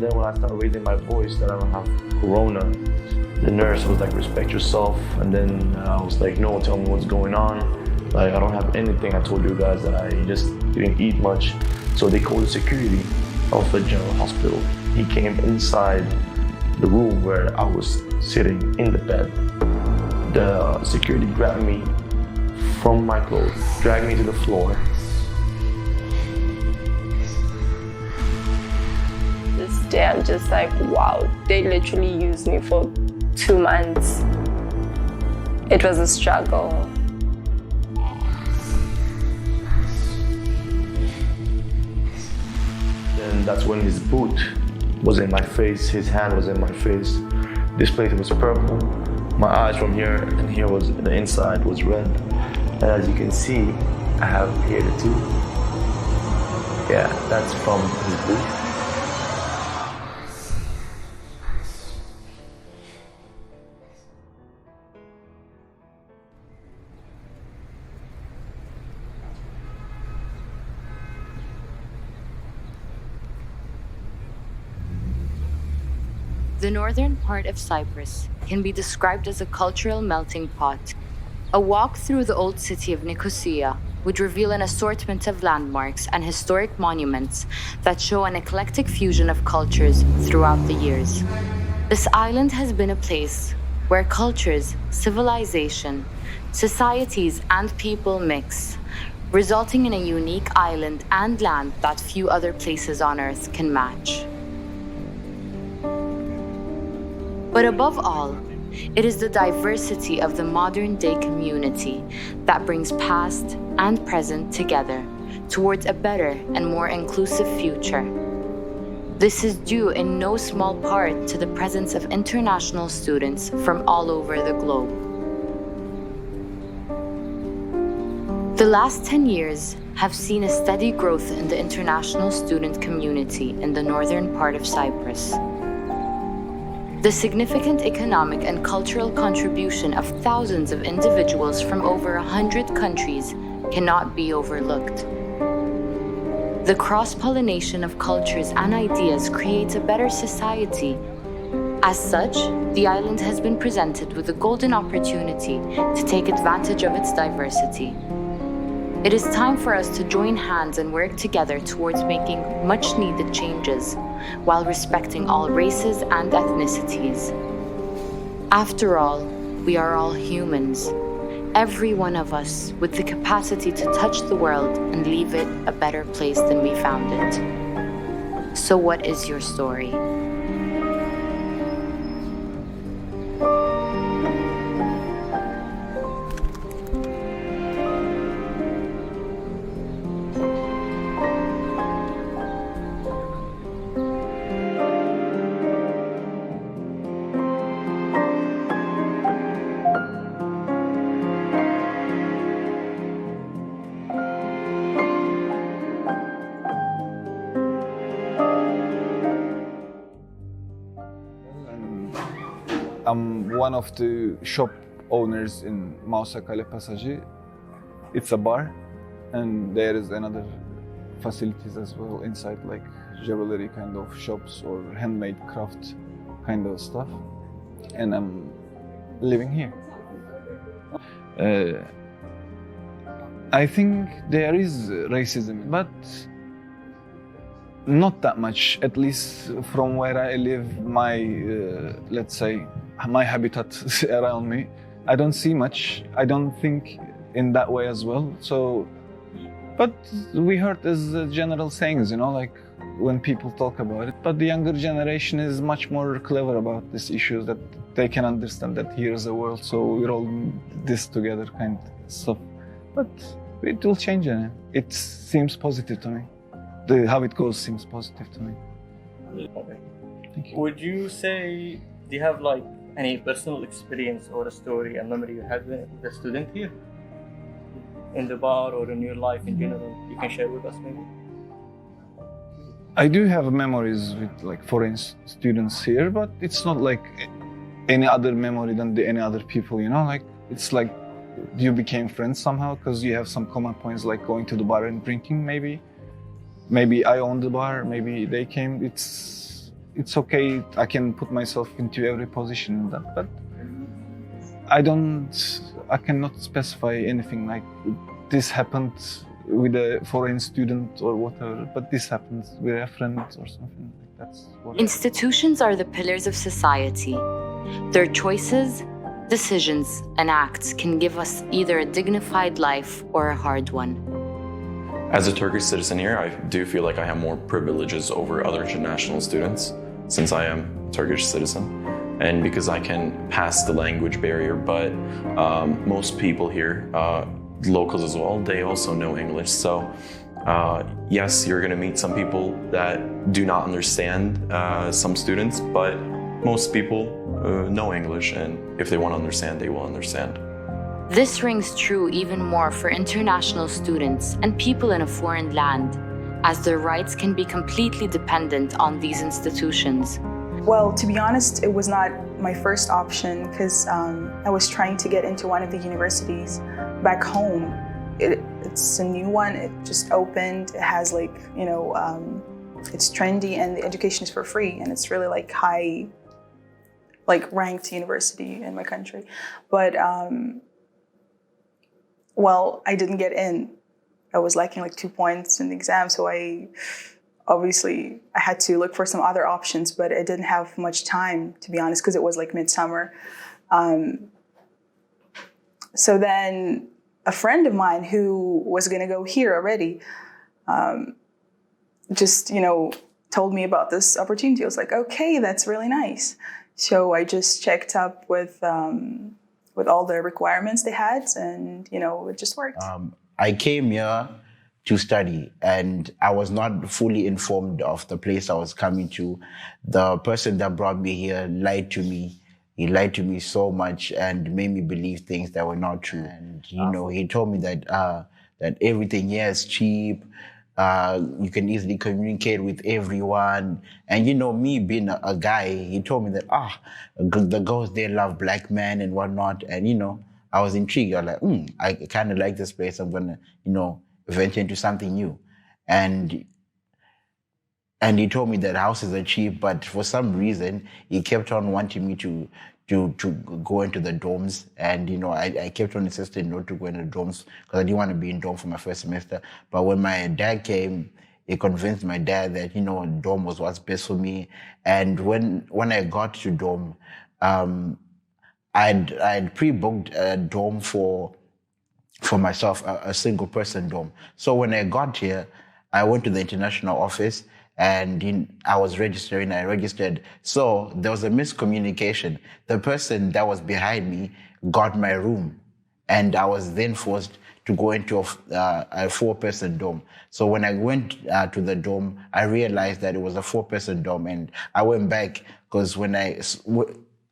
then when I started raising my voice that I don't have corona, the nurse was like, respect yourself. And then I was like, no, tell me what's going on. Like, I don't have anything. I told you guys that I just didn't eat much. So they called the security of the general hospital. He came inside the room where I was sitting in the bed. The security grabbed me from my clothes, dragged me to the floor. This day I'm just like, wow, they literally used me for 2 months. It was a struggle. And that's when his boot was in my face, his hand was in my face. This place was purple. My eyes from here and here was, the inside was red. And as you can see, I have here the too. Yeah, that's from his boot. The northern part of Cyprus can be described as a cultural melting pot. A walk through the old city of Nicosia would reveal an assortment of landmarks and historic monuments that show an eclectic fusion of cultures throughout the years. This island has been a place where cultures, civilization, societies, and people mix, resulting in a unique island and land that few other places on Earth can match. But above all, it is the diversity of the modern-day community that brings past and present together towards a better and more inclusive future. This is due in no small part to the presence of international students from all over the globe. The last 10 years have seen a steady growth in the international student community in the northern part of Cyprus. The significant economic and cultural contribution of thousands of individuals from over 100 countries cannot be overlooked. The cross-pollination of cultures and ideas creates a better society. As such, the island has been presented with a golden opportunity to take advantage of its diversity. It is time for us to join hands and work together towards making much-needed changes while respecting all races and ethnicities. After all, we are all humans, every one of us with the capacity to touch the world and leave it a better place than we found it. So what is your story? I'm one of the shop owners in Mausakale Passage. It's a bar, and there is another facilities as well inside, like jewelry kind of shops or handmade craft kind of stuff. And I'm living here. I think there is racism, but not that much, at least from where I live, my, let's say, my habitat around me. I don't see much. I don't think in that way as well. So, but we heard as general sayings, you know, like when people talk about it. But the younger generation is much more clever about these issues, that they can understand that here's a world, so we're all this together kind of stuff. But it will change, and it seems positive to me. How it goes seems positive to me. Okay. Thank you. Would you say, do you have like any personal experience or a story, a memory you had with a student here? In the bar or in your life in general, you can share with us maybe? I do have memories with like foreign students here, but it's not like any other memory than any other people, you know? Like, it's like you became friends somehow because you have some common points, like going to the bar and drinking maybe. Maybe I own the bar, maybe they came. it's okay. I can put myself into every position in that, but I cannot specify anything like this happened with a foreign student or whatever, but this happens with a friend or something. That's what Institutions are the pillars of society. Their choices, decisions, and acts can give us either a dignified life or a hard one. As a Turkish citizen here, I do feel like I have more privileges over other international students since I am a Turkish citizen and because I can pass the language barrier, but most people here, locals as well, they also know English. So yes, you're gonna meet some people that do not understand some students, but most people know English, and if they want to understand, they will understand. This rings true even more for international students and people in a foreign land, as their rights can be completely dependent on these institutions. Well, to be honest, it was not my first option because I was trying to get into one of the universities back home. It's a new one, it just opened, it has like, it's trendy and the education is for free and it's really like high, like ranked university in my country. But well, I didn't get in. I was lacking like 2 points in the exam, so I had to look for some other options, but I didn't have much time, to be honest, because it was like midsummer. So then a friend of mine who was going to go here already just, told me about this opportunity. I was like, okay, that's really nice. So I just checked up with all the requirements they had, and it just worked. I came here to study, and I was not fully informed of the place I was coming to. The person that brought me here lied to me. He lied to me so much and made me believe things that were not true. And he told me that that everything here is cheap. You can easily communicate with everyone. And me being a guy, he told me that, the girls, they love black men and whatnot. And, I was intrigued. I was like, I kind of like this place. I'm going to, venture into something new. And he told me that houses are cheap, but for some reason, he kept on wanting me to go into the dorms. And, I kept on insisting not to go into the dorms because I didn't want to be in dorm for my first semester. But when my dad came, he convinced my dad that, dorm was what's best for me. And when I got to dorm, I'd pre-booked a dorm for myself, a single person dorm. So when I got here, I went to the international office and I was registering, I registered. So there was a miscommunication. The person that was behind me got my room, and I was then forced to go into a 4-person dorm. So when I went to the dorm, I realized that it was a 4-person dorm, and I went back because when I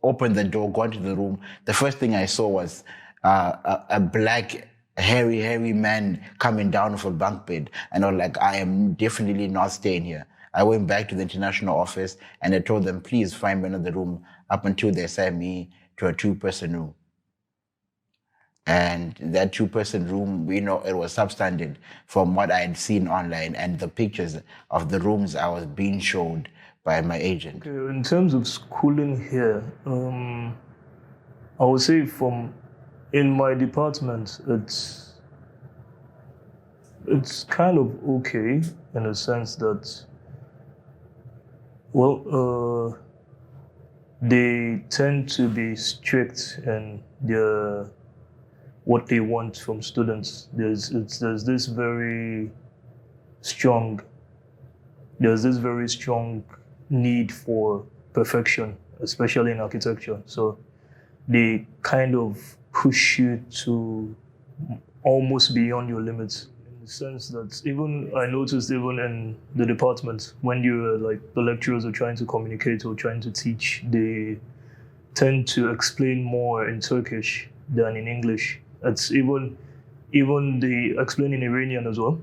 opened the door, got into the room, the first thing I saw was a black, hairy man coming down off a bunk bed. And I was like, I am definitely not staying here. I went back to the international office and I told them, please find me another room, up until they sent me to a 2-person room. And that 2-person room, it was substandard from what I had seen online and the pictures of the rooms I was being showed by my agent. Okay, in terms of schooling here, I would say in my department, it's kind of okay in the sense that, they tend to be strict in what they want from students. There's this very strong need for perfection, especially in architecture. So they kind of push you to almost beyond your limits. In the sense that I noticed even in the department, when the lecturers are trying to communicate or trying to teach, they tend to explain more in Turkish than in English. It's even they explain in Iranian as well.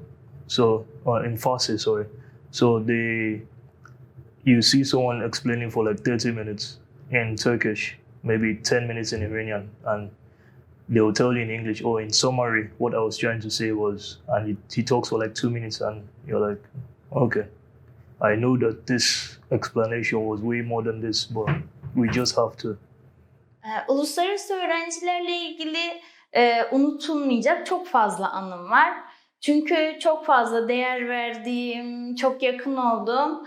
So in Farsi, sorry. So you see someone explaining for like 30 minutes in Turkish, maybe 10 minutes in Iranian, and they will tell you in English, or in summary, what I was trying to say was, and he talks for like 2 minutes, and you're like, okay. I know that this explanation was way more than this, but we just have to. Uluslararası öğrencilerle ilgili unutulmayacak çok fazla anım var. Çünkü çok fazla değer verdiğim, çok yakın olduğum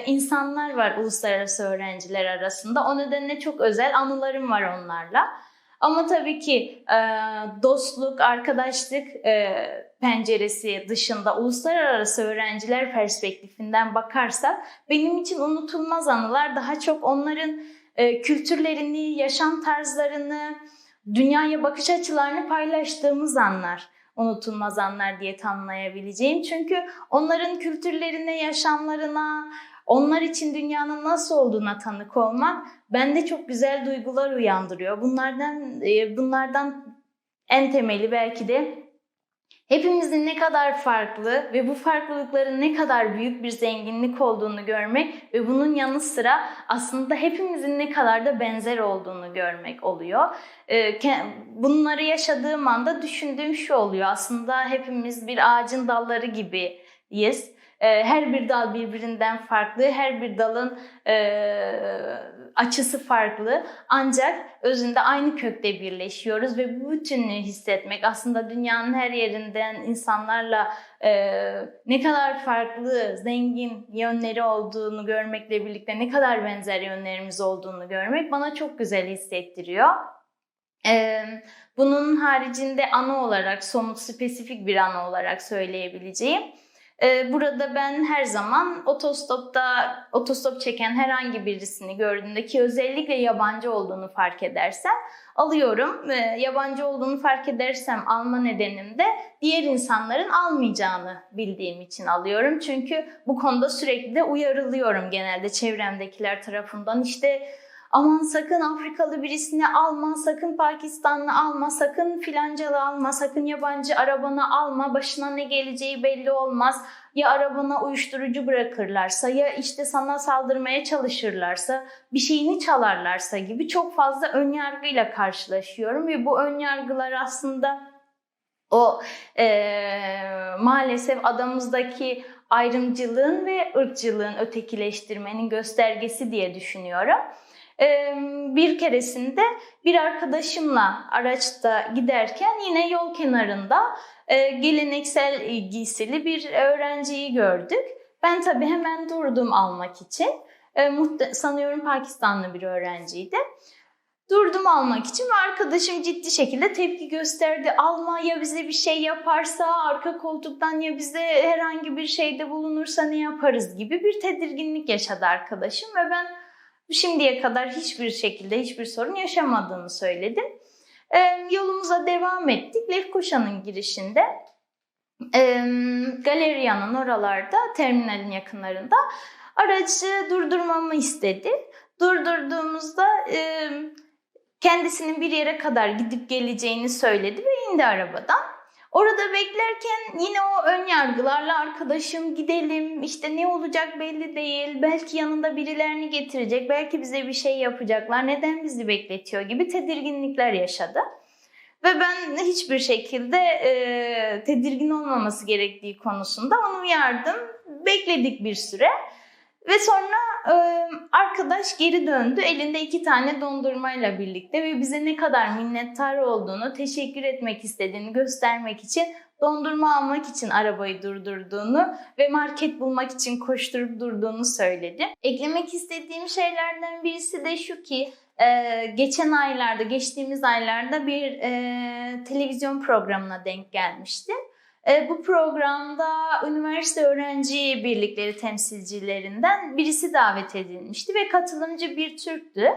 insanlar var uluslararası öğrenciler arasında. O nedenle çok özel anılarım var onlarla. Ama tabii ki dostluk, arkadaşlık penceresi dışında uluslararası öğrenciler perspektifinden bakarsak benim için unutulmaz anılar daha çok onların kültürlerini, yaşam tarzlarını, dünyaya bakış açılarını paylaştığımız anlar. Unutulmaz anlar diye tanımlayabileceğim. Çünkü onların kültürlerine, yaşamlarına, onlar için dünyanın nasıl olduğuna tanık olmak bende çok güzel duygular uyandırıyor. Bunlardan en temeli belki de hepimizin ne kadar farklı ve bu farklılıkların ne kadar büyük bir zenginlik olduğunu görmek ve bunun yanı sıra aslında hepimizin ne kadar da benzer olduğunu görmek oluyor. Bunları yaşadığım anda düşündüğüm şu oluyor. Aslında hepimiz bir ağacın dalları gibiyiz. Her bir dal birbirinden farklı, her bir dalın açısı farklı. Ancak özünde aynı kökte birleşiyoruz ve bu bütünlüğü hissetmek aslında dünyanın her yerinden insanlarla ne kadar farklı, zengin yönleri olduğunu görmekle birlikte ne kadar benzer yönlerimiz olduğunu görmek bana çok güzel hissettiriyor. Bunun haricinde anı olarak, somut, spesifik bir anı olarak söyleyebileceğim. Burada ben her zaman otostop çeken herhangi birisini gördüğümde ki özellikle yabancı olduğunu fark edersem alıyorum. Yabancı olduğunu fark edersem alma nedenim de diğer insanların almayacağını bildiğim için alıyorum. Çünkü bu konuda sürekli de uyarılıyorum genelde çevremdekiler tarafından. İşte aman sakın Afrikalı birisini alma, sakın Pakistanlı alma, sakın filancalı alma, sakın yabancı arabana alma, başına ne geleceği belli olmaz. Ya arabana uyuşturucu bırakırlarsa, ya işte sana saldırmaya çalışırlarsa, bir şeyini çalarlarsa gibi çok fazla önyargıyla karşılaşıyorum. Ve bu önyargılar aslında o maalesef adamızdaki ayrımcılığın ve ırkçılığın, ötekileştirmenin göstergesi diye düşünüyorum. Bir keresinde bir arkadaşımla araçta giderken yine yol kenarında geleneksel giysili bir öğrenciyi gördük. Ben tabii hemen durdum almak için. Sanıyorum Pakistanlı bir öğrenciydi. Durdum almak için ve arkadaşım ciddi şekilde tepki gösterdi. Alma, ya bize bir şey yaparsa, arka koltuktan ya bize herhangi bir şeyde bulunursa ne yaparız gibi bir tedirginlik yaşadı arkadaşım ve ben şimdiye kadar hiçbir şekilde hiçbir sorun yaşamadığını söyledim. Yolumuza devam ettik. Lefkoşa'nın girişinde galeriyanın oralarda, terminalin yakınlarında aracı durdurmamı istedi. Durdurduğumuzda kendisinin bir yere kadar gidip geleceğini söyledi ve indi arabadan. Orada beklerken yine o ön yargılarla arkadaşım gidelim, işte ne olacak belli değil, belki yanında birilerini getirecek, belki bize bir şey yapacaklar, neden bizi bekletiyor gibi tedirginlikler yaşadı. Ve ben hiçbir şekilde tedirgin olmaması gerektiği konusunda onu uyardım. Bekledik bir süre ve sonra arkadaş geri döndü elinde 2 tane dondurmayla birlikte ve bize ne kadar minnettar olduğunu, teşekkür etmek istediğini göstermek için, dondurma almak için arabayı durdurduğunu ve market bulmak için koşturup durduğunu söyledi. Eklemek istediğim şeylerden birisi de şu ki geçtiğimiz aylarda bir televizyon programına denk gelmiştim. Bu programda üniversite öğrenci birlikleri temsilcilerinden birisi davet edilmişti ve katılımcı bir Türktü.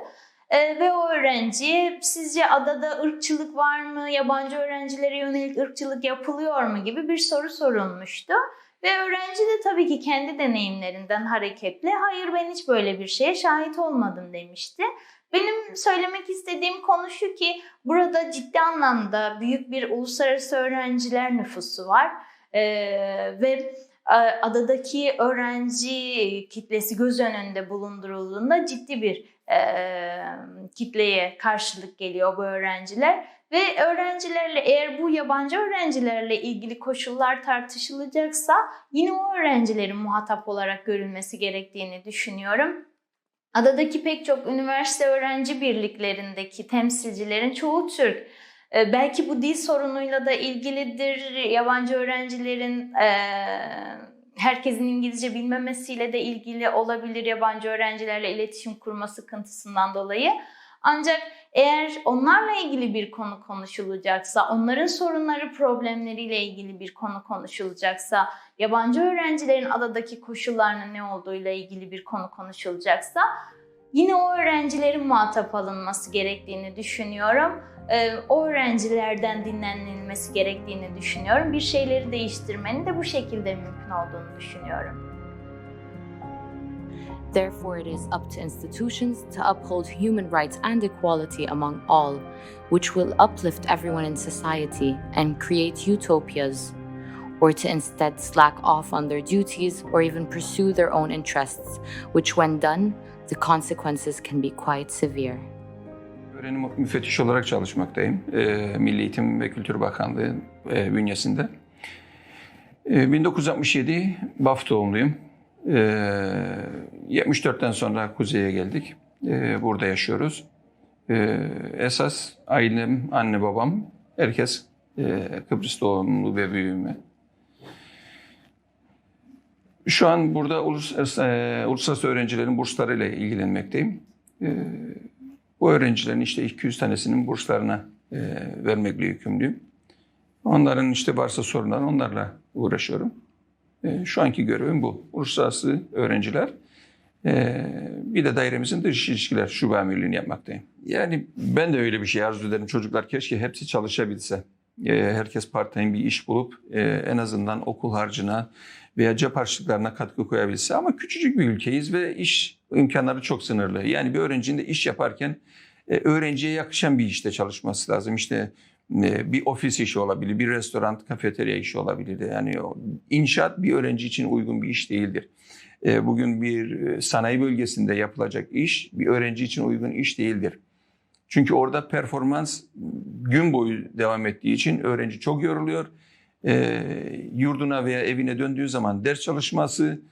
Ve o öğrenciye sizce adada ırkçılık var mı, yabancı öğrencilere yönelik ırkçılık yapılıyor mu gibi bir soru sorulmuştu. Ve öğrenci de tabii ki kendi deneyimlerinden hareketle hayır ben hiç böyle bir şeye şahit olmadım demişti. Benim söylemek istediğim konu şu ki burada ciddi anlamda büyük bir uluslararası öğrenciler nüfusu var ve adadaki öğrenci kitlesi göz önünde bulundurulduğunda ciddi bir kitleye karşılık geliyor bu öğrenciler. Ve öğrencilerle, eğer bu yabancı öğrencilerle ilgili koşullar tartışılacaksa yine o öğrencilerin muhatap olarak görülmesi gerektiğini düşünüyorum. Adadaki pek çok üniversite öğrenci birliklerindeki temsilcilerin çoğu Türk. Belki bu dil sorunuyla da ilgilidir. Yabancı öğrencilerin herkesin İngilizce bilmemesiyle de ilgili olabilir, yabancı öğrencilerle iletişim kurma sıkıntısından dolayı. Ancak eğer onlarla ilgili bir konu konuşulacaksa, onların sorunları, problemleriyle ilgili bir konu konuşulacaksa, yabancı öğrencilerin adadaki koşullarının ne olduğuyla ilgili bir konu konuşulacaksa yine o öğrencilerin muhatap alınması gerektiğini düşünüyorum. O öğrencilerden dinlenilmesi gerektiğini düşünüyorum. Bir şeyleri değiştirmenin de bu şekilde mümkün olduğunu düşünüyorum. Therefore, it is up to institutions to uphold human rights and equality among all, which will uplift everyone in society and create utopias, or to instead slack off on their duties or even pursue their own interests, which when done, the consequences can be quite severe. Öğrenim müfettiş olarak çalışmaktayım. Milli Eğitim ve Kültür Bakanlığı bünyesinde. 1967 Baf doğumluyum. 74'ten sonra kuzeye geldik. Burada yaşıyoruz. Esas ailem, anne babam, herkes Kıbrıs doğumlu ve büyüme. Şu an burada uluslararası öğrencilerin burslarıyla ilgilenmekteyim. Bu öğrencilerin işte 200 tanesinin burslarına vermekle yükümlüyüm. Onların işte varsa sorunlar, onlarla uğraşıyorum. Şu anki görevim bu. Uluslararası öğrenciler. Bir de dairemizin dış ilişkiler şube amirliğini yapmaktayım. Yani ben de öyle bir şey arzu ederim. Çocuklar keşke hepsi çalışabilse. Herkes part-time bir iş bulup en azından okul harcına veya cep harçlıklarına katkı koyabilse. Ama küçücük bir ülkeyiz ve iş imkanları çok sınırlı. Yani bir öğrencinin de iş yaparken öğrenciye yakışan bir işte çalışması lazım. İşte bir ofis işi olabilir, bir restoran, kafeterya işi olabilir. Yani inşaat bir öğrenci için uygun bir iş değildir. Bugün bir sanayi bölgesinde yapılacak iş bir öğrenci için uygun iş değildir. Çünkü orada performans gün boyu devam ettiği için öğrenci çok yoruluyor. Yurduna veya evine döndüğü zaman ders çalışması,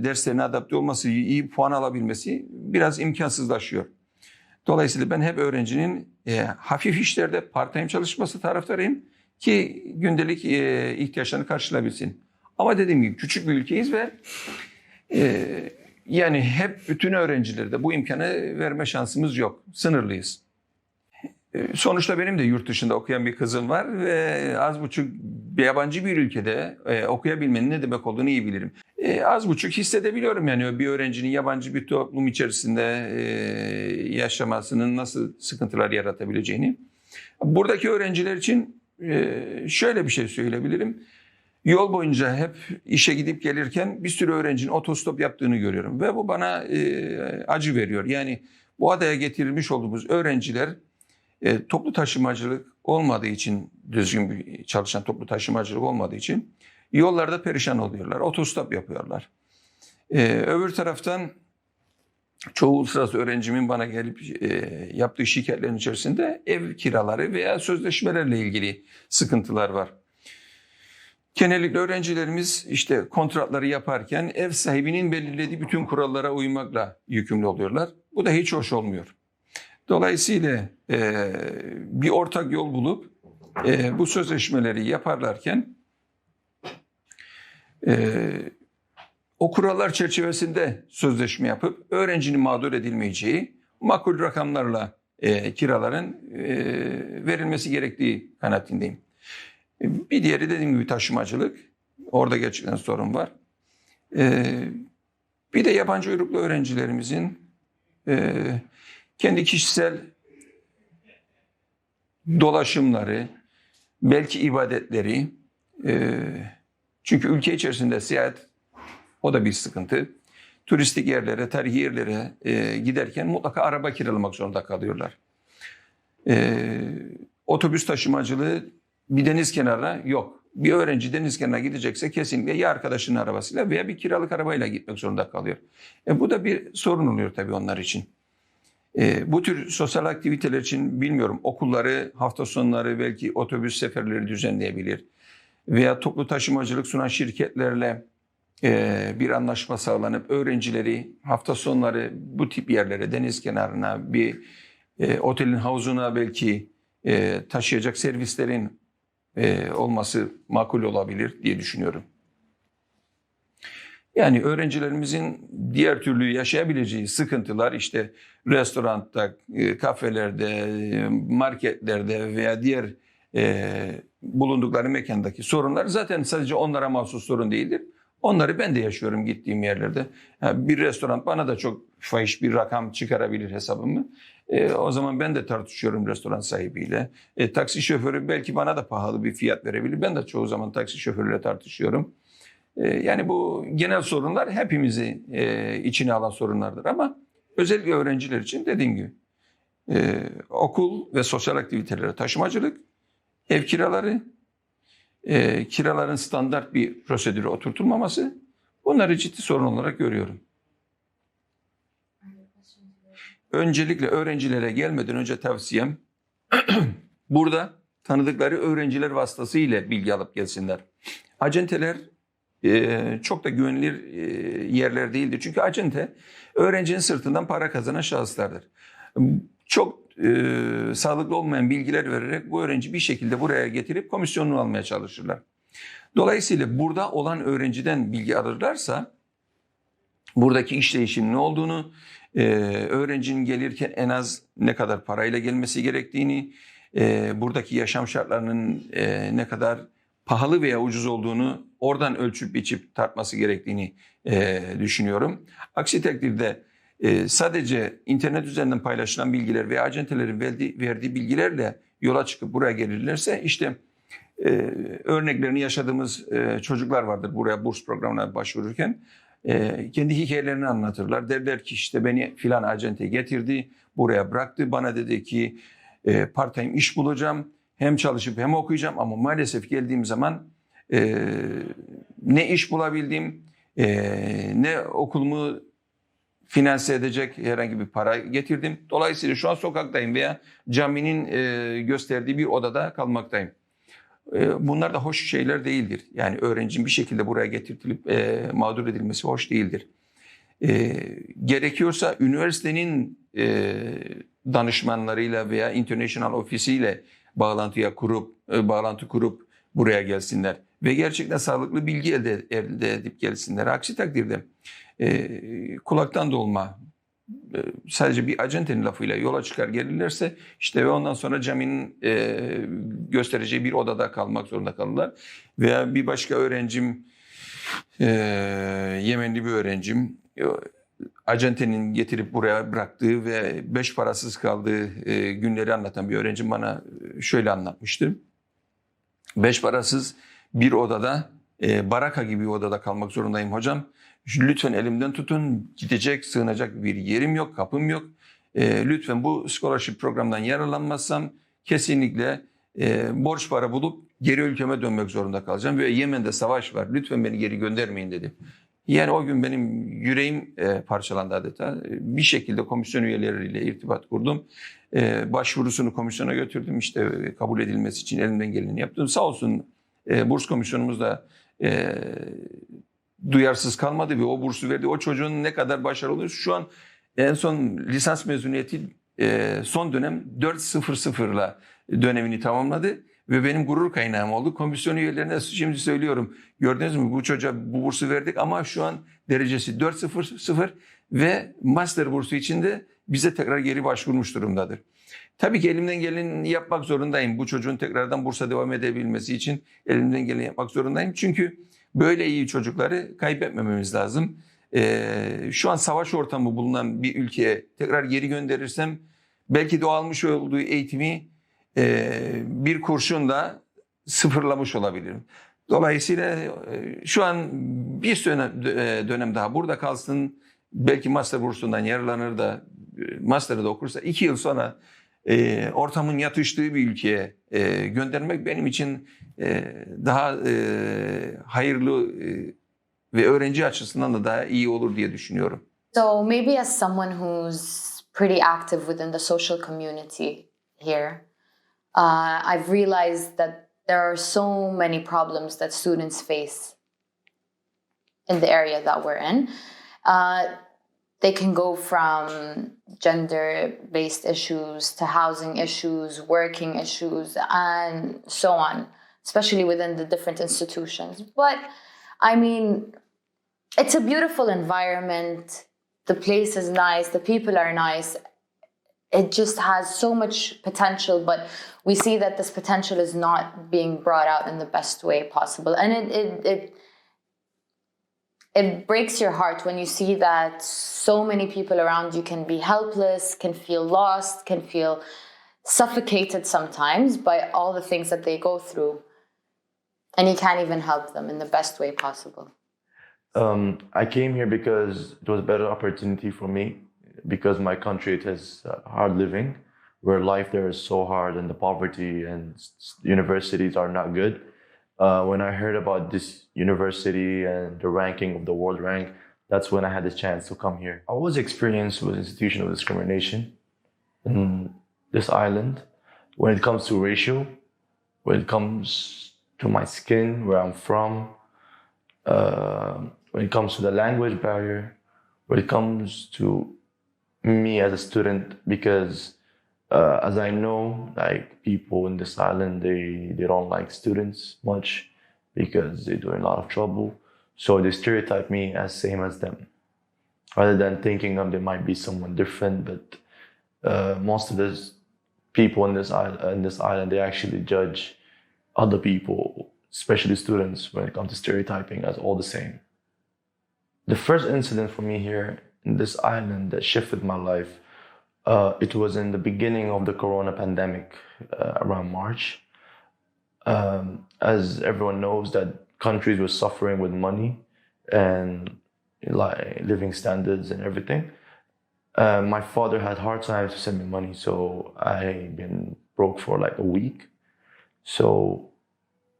derslerine adapte olması, iyi puan alabilmesi biraz imkansızlaşıyor. Dolayısıyla ben hep öğrencinin hafif işlerde part-time çalışması taraftarıyım ki gündelik ihtiyaçlarını karşılayabilsin. Ama dediğim gibi küçük bir ülkeyiz ve yani hep bütün öğrencilere de bu imkanı verme şansımız yok. Sınırlıyız. Sonuçta benim de yurt dışında okuyan bir kızım var ve az buçuk yabancı bir ülkede okuyabilmenin ne demek olduğunu iyi bilirim. Az buçuk hissedebiliyorum yani bir öğrencinin yabancı bir toplum içerisinde yaşamasının nasıl sıkıntılar yaratabileceğini. Buradaki öğrenciler için şöyle bir şey söyleyebilirim. Yol boyunca hep işe gidip gelirken bir sürü öğrencinin otostop yaptığını görüyorum ve bu bana acı veriyor. Yani bu adaya getirilmiş olduğumuz öğrenciler toplu taşımacılık olmadığı için, düzgün bir çalışan toplu taşımacılık olmadığı için yollarda perişan oluyorlar. Otostop yapıyorlar. Öbür taraftan çoğu uluslararası öğrencimin bana gelip yaptığı şikayetlerin içerisinde ev kiraları veya sözleşmelerle ilgili sıkıntılar var. Genellikle öğrencilerimiz işte kontratları yaparken ev sahibinin belirlediği bütün kurallara uymakla yükümlü oluyorlar. Bu da hiç hoş olmuyor. Dolayısıyla bir ortak yol bulup bu sözleşmeleri yaparlarken o kurallar çerçevesinde sözleşme yapıp öğrencinin mağdur edilmeyeceği makul rakamlarla kiraların verilmesi gerektiği kanaatindeyim. Bir diğeri dediğim gibi taşımacılık. Orada gerçekten sorun var. Bir de yabancı uyruklu öğrencilerimizin kendi kişisel dolaşımları, belki ibadetleri, çünkü ülke içerisinde seyahat o da bir sıkıntı. Turistik yerlere, tarihi yerlere giderken mutlaka araba kiralamak zorunda kalıyorlar. Otobüs taşımacılığı bir deniz kenarına yok. Bir öğrenci deniz kenarına gidecekse kesinlikle ya arkadaşının arabasıyla veya bir kiralık arabayla gitmek zorunda kalıyor. Bu da bir sorun oluyor tabii onlar için. Bu tür sosyal aktiviteler için bilmiyorum, okulları hafta sonları belki otobüs seferleri düzenleyebilir. Veya toplu taşımacılık sunan şirketlerle bir anlaşma sağlanıp öğrencileri hafta sonları bu tip yerlere, deniz kenarına, bir otelin havuzuna belki taşıyacak servislerin olması makul olabilir diye düşünüyorum. Yani öğrencilerimizin diğer türlü yaşayabileceği sıkıntılar işte restoranda, kafelerde, marketlerde veya diğer bulundukları mekandaki sorunlar zaten sadece onlara mahsus sorun değildir. Onları ben de yaşıyorum gittiğim yerlerde. Bir restoran bana da çok fahiş bir rakam çıkarabilir hesabımı. O zaman ben de tartışıyorum restoran sahibiyle. Taksi şoförü belki bana da pahalı bir fiyat verebilir. Ben de çoğu zaman taksi şoförüyle tartışıyorum. Yani bu genel sorunlar hepimizi içine alan sorunlardır. Ama özellikle öğrenciler için dediğim gibi okul ve sosyal aktivitelere taşımacılık, ev kiraları, kiraların standart bir prosedüre oturtulmaması, bunları ciddi sorun olarak görüyorum. Öncelikle öğrencilere gelmeden önce tavsiyem burada tanıdıkları öğrenciler vasıtasıyla bilgi alıp gelsinler. Acenteler çok da güvenilir yerler değildir. Çünkü acente öğrencinin sırtından para kazanan şahıslardır. Çok sağlıklı olmayan bilgiler vererek bu öğrenci bir şekilde buraya getirip komisyonunu almaya çalışırlar. Dolayısıyla burada olan öğrenciden bilgi alırlarsa buradaki işleyişin ne olduğunu, öğrencinin gelirken en az ne kadar parayla gelmesi gerektiğini, buradaki yaşam şartlarının ne kadar pahalı veya ucuz olduğunu oradan ölçüp biçip tartması gerektiğini düşünüyorum. Aksi takdirde sadece internet üzerinden paylaşılan bilgiler veya acentelerin verdiği bilgilerle yola çıkıp buraya gelirlerse işte örneklerini yaşadığımız çocuklar vardır buraya burs programına başvururken. Kendi hikayelerini anlatırlar. Derler ki işte beni filan acente getirdi, buraya bıraktı. Bana dedi ki part-time iş bulacağım. Hem çalışıp hem okuyacağım ama maalesef geldiğim zaman ne iş bulabildim, ne okulumu finanse edecek herhangi bir para getirdim. Dolayısıyla şu an sokaktayım veya caminin gösterdiği bir odada kalmaktayım. Bunlar da hoş şeyler değildir. Yani öğrencinin bir şekilde buraya getirtilip mağdur edilmesi hoş değildir. Gerekiyorsa üniversitenin danışmanlarıyla veya international ofisiyle bağlantı kurup buraya gelsinler ve gerçekten sağlıklı bilgi elde edip gelsinler. Aksi takdirde kulaktan dolma sadece bir acentenin lafıyla yola çıkar gelirlerse işte ve ondan sonra caminin göstereceği bir odada kalmak zorunda kalırlar. Veya bir başka öğrencim, Yemenli bir öğrencim, acentenin getirip buraya bıraktığı ve 5 parasız kaldığı günleri anlatan bir öğrencim bana şöyle anlatmıştı. 5 parasız bir odada, baraka gibi bir odada kalmak zorundayım hocam. Lütfen elimden tutun, gidecek, sığınacak bir yerim yok, kapım yok. Lütfen bu scholarship programdan yararlanmazsam kesinlikle borç para bulup geri ülkeme dönmek zorunda kalacağım. Ve Yemen'de savaş var, lütfen beni geri göndermeyin dedi. Yani o gün benim yüreğim parçalandı adeta. Bir şekilde komisyon üyeleriyle irtibat kurdum. Başvurusunu komisyona götürdüm. İşte kabul edilmesi için elimden geleni yaptım. Sağ olsun burs komisyonumuz da duyarsız kalmadı ve o bursu verdi. O çocuğun ne kadar başarılı oluyor. Şu an en son lisans mezuniyeti son dönem 4.00'la dönemini tamamladı. Ve benim gurur kaynağım oldu. Komisyon üyelerine şimdi söylüyorum. Gördünüz mü bu çocuğa bu bursu verdik ama şu an derecesi 4.00 ve master bursu için de bize tekrar geri başvurmuş durumdadır. Tabii ki elimden geleni yapmak zorundayım. Bu çocuğun tekrardan bursa devam edebilmesi için elimden geleni yapmak zorundayım. Çünkü böyle iyi çocukları kaybetmememiz lazım. Şu an savaş ortamı bulunan bir ülkeye tekrar geri gönderirsem belki de o almış olduğu eğitimi bir kurşunla sıfırlamış olabilirim. Dolayısıyla şu an bir dönem daha burada kalsın. Belki master bursundan yararlanır da master'ı da okursa 2 yıl sonra ortamın yatıştığı bir ülkeye göndermek benim için daha hayırlı ve öğrenci açısından da daha iyi olur diye düşünüyorum. So maybe as someone who's pretty active within the social community here, I've realized that there are so many problems that students face in the area that we're in. They can go from gender-based issues to housing issues, working issues, and so on, especially within the different institutions. But, I mean, it's a beautiful environment. The place is nice. The people are nice. It just has so much potential, but we see that this potential is not being brought out in the best way possible. And it breaks your heart when you see that so many people around you can be helpless, can feel lost, can feel suffocated sometimes by all the things that they go through. And you can't even help them in the best way possible. I came here because it was a better opportunity for me, because my country, it has hard living, where life there is so hard and the poverty and universities are not good. When I heard about this university and the ranking of the world rank, that's when I had the chance to come here. I was experienced with institutional discrimination in this island when it comes to racial, when it comes to my skin, where I'm from, when it comes to the language barrier, when it comes to me as a student, because as I know, like, people in this island, they don't like students much because they do a lot of trouble. So they stereotype me as same as them, rather than thinking of there might be someone different. But most of the people in this island, they actually judge other people, especially students, when it comes to stereotyping, as all the same. The first incident for me here in this island that shifted my life, it was in the beginning of the corona pandemic, around March. As everyone knows, that countries were suffering with money and like living standards and everything. My father had hard times to send me money, so I been broke for like a week. So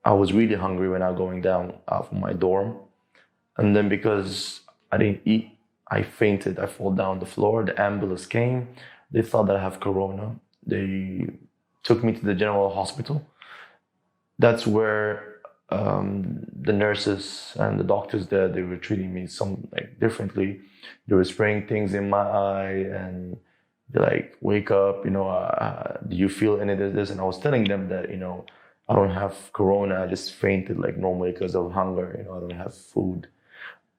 I was really hungry when I was going down out from my dorm. And then because I didn't eat, I fainted. I fall down the floor. The ambulance came. They thought that I have corona. They took me to the general hospital. That's where the nurses and the doctors there, they were treating me differently. They were spraying things in my eye and they're like, wake up, do you feel any of this? And I was telling them that, I don't have corona. I just fainted like normally because of hunger. I don't have food.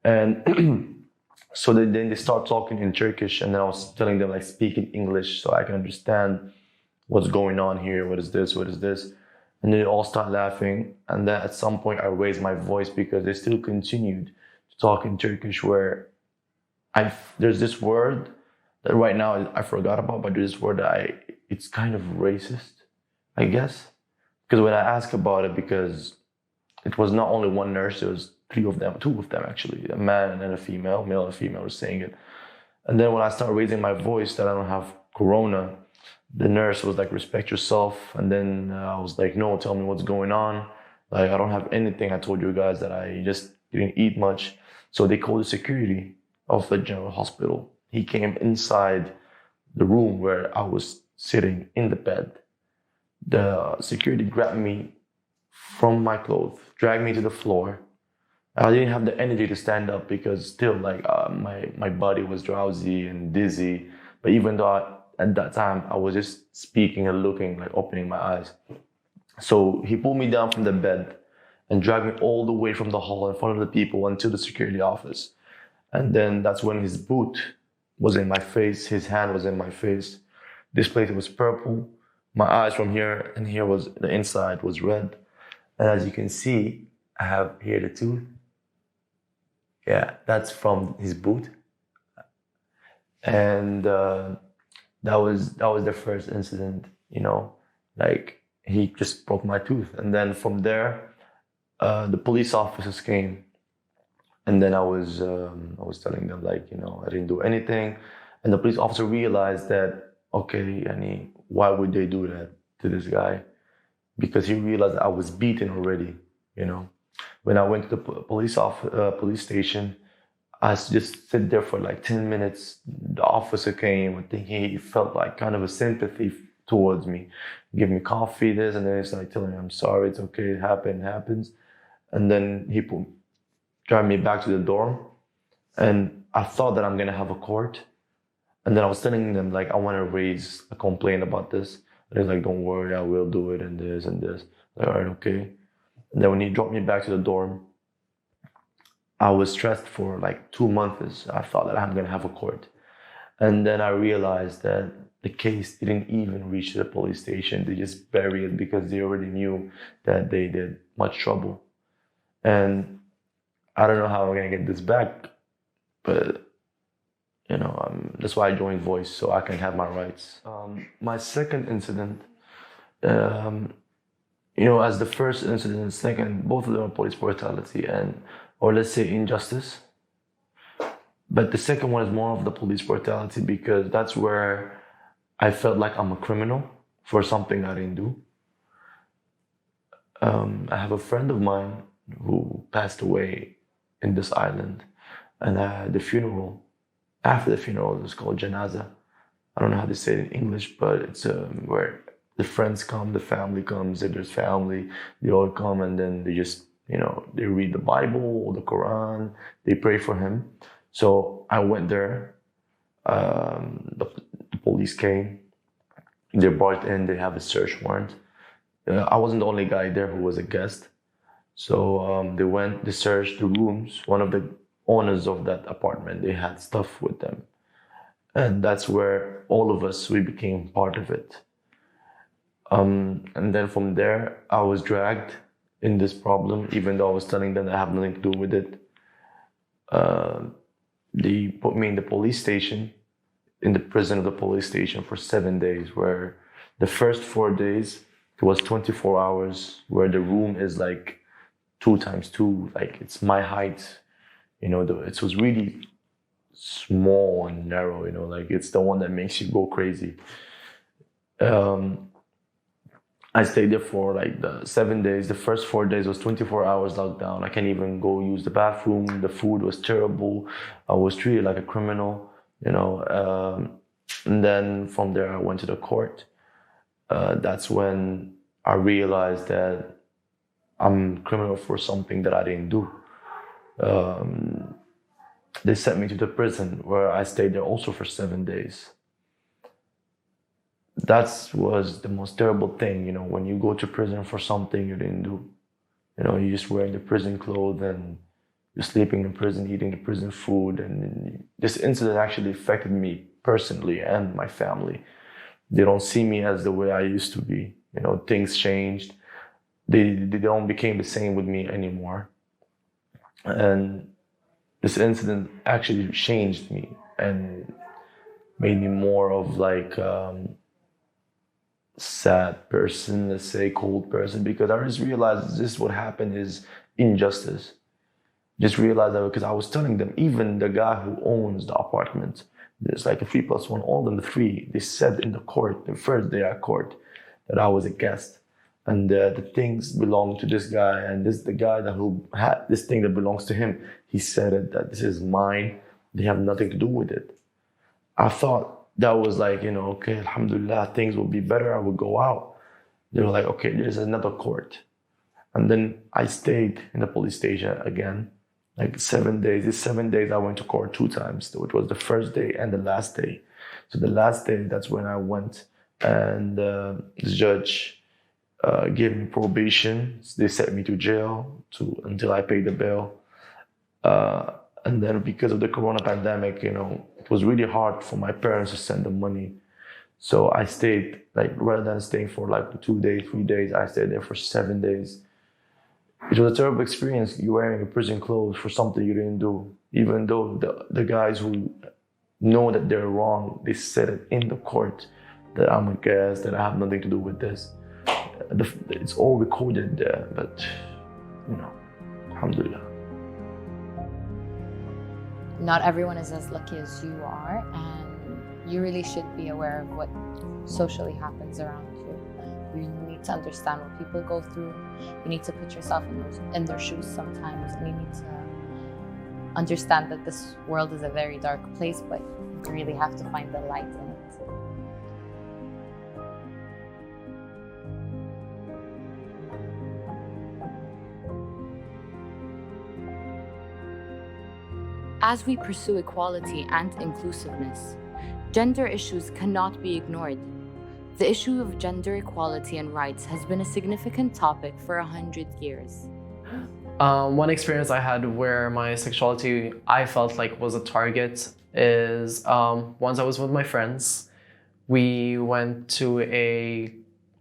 And so then they start talking in Turkish, and then I was telling them, like, speak in English so I can understand what's going on here. What is this? What is this? And they all start laughing. And then at some point I raised my voice because they still continued to talk in Turkish, where there's this word that right now I forgot about, but there's this word that it's kind of racist, I guess. Because when I asked about it, because it was not only one nurse, it was two of them actually, a man and a female, male and female were saying it. And then when I started raising my voice that I don't have corona, the nurse was like, respect yourself. And then I was like, no, tell me what's going on. Like, I don't have anything. I told you guys that I just didn't eat much. So they called the security of the general hospital. He came inside the room where I was sitting in the bed. The security grabbed me from my clothes, dragged me to the floor. I didn't have the energy to stand up because still, like, my body was drowsy and dizzy. But even though at that time I was just speaking and looking, like opening my eyes. So he pulled me down from the bed and dragged me all the way from the hall in front of the people until the security office. And then that's when his boot was in my face, his hand was in my face. This place was purple. My eyes from here and here was, the inside was red. And as you can see, I have here the tooth. Yeah, that's from his boot. And that was the first incident, like he just broke my tooth. And then from there, the police officers came. And then I was telling them, like, I didn't do anything. And the police officer realized that, okay, why would they do that to this guy? Because he realized I was beaten already, you know. When I went to the police station, I just sit there for like 10 minutes. The officer came. I think he felt like kind of a sympathy towards me. Give me coffee, this, and then he's like telling me, I'm sorry, it's okay, it happens. And then he drive me back to the dorm. And I thought that I'm gonna have a court. And then I was telling them, like, I wanna raise a complaint about this. And he's like, don't worry, I will do it, and this, and this. Like, all right, okay. And then when he dropped me back to the dorm, I was stressed for like 2 months. I thought that I'm gonna have a court. And then I realized that the case didn't even reach the police station. They just buried it because they already knew that they did much trouble. And I don't know how I'm gonna get this back, but you know, that's why I joined VOIS, so I can have my rights. My second incident, you know, as the first incident and second, both of them are police brutality or let's say injustice. But the second one is more of the police brutality because that's where I felt like I'm a criminal for something I didn't do. I have a friend of mine who passed away in this island, and the funeral, after the funeral, it's called janaza. I don't know how to say it in English, but it's where the friends come, the family comes, if there's family, they all come, and then they just, you know, they read the Bible or the Quran, they pray for him. So I went there, the police came, they brought in, they have a search warrant. I wasn't the only guy there who was a guest. So they searched the rooms. One of the owners of that apartment, they had stuff with them. And that's where all of us, we became part of it. And then from there, I was dragged in this problem, even though I was telling them that I have nothing to do with it. They put me in the police station, in the prison of the police station for 7 days, where the first 4 days, it was 24 hours, where the room is like 2 times 2, like it's my height. You know, it was really small and narrow, you know, like it's the one that makes you go crazy. I stayed there for like the 7 days. The first 4 days was 24 hours lockdown. I can't even go use the bathroom. The food was terrible. I was treated like a criminal, you know. And then from there, I went to the court. That's when I realized that I'm criminal for something that I didn't do. They sent me to the prison where I stayed there also for 7 days. That was the most terrible thing, you know, when you go to prison for something you didn't do. You know, you're just wearing the prison clothes and you're sleeping in prison, eating the prison food. And this incident actually affected me personally and my family. They don't see me as the way I used to be. You know, things changed. They don't become the same with me anymore. And this incident actually changed me and made me more of like sad person, let's say cold person, because I just realized this what happened is injustice. Just realized that because I was telling them, even the guy who owns the apartment, there's like a 3+1, all of them 3, they said in the court, the first day at court, that I was a guest. And the things belong to this guy, and the guy who had this thing that belongs to him, he said it, that this is mine, they have nothing to do with it. I thought that was like, you know, okay, alhamdulillah, things will be better, I will go out. They were like, okay, there's another court. And then I stayed in the police station again, like 7 days. These 7 days I went to court 2 times, which was the first day and the last day. So the last day, that's when I went, and the judge gave me probation. They sent me to jail until I paid the bail. And then because of the corona pandemic, you know, it was really hard for my parents to send the money. So I stayed, like, rather than staying for like 2 days, 3 days, I stayed there for 7 days. It was a terrible experience. You're wearing prison clothes for something you didn't do. Even though the guys who know that they're wrong, they said it in the court that I'm a guest, that I have nothing to do with this. It's all recorded there, but, you know, alhamdulillah. Not everyone is as lucky as you are, and you really should be aware of what socially happens around you. You need to understand what people go through. You need to put yourself in their shoes sometimes, and you need to understand that this world is a very dark place, but you really have to find the light in it. As we pursue equality and inclusiveness, gender issues cannot be ignored. The issue of gender equality and rights has been a significant topic for 100 years. One experience I had where my sexuality I felt like was a target is once I was with my friends. We went to a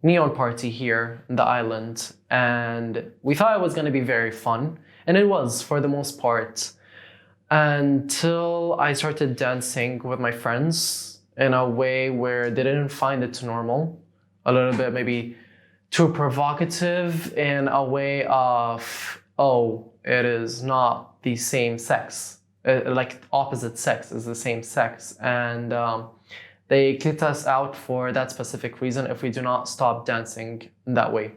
neon party here in the island, and we thought it was going to be very fun, and it was for the most part, until I started dancing with my friends in a way where they didn't find it normal, a little bit maybe too provocative, in a way of, oh, it is not the same sex, like opposite sex is the same sex, and they kicked us out for that specific reason if we do not stop dancing in that way.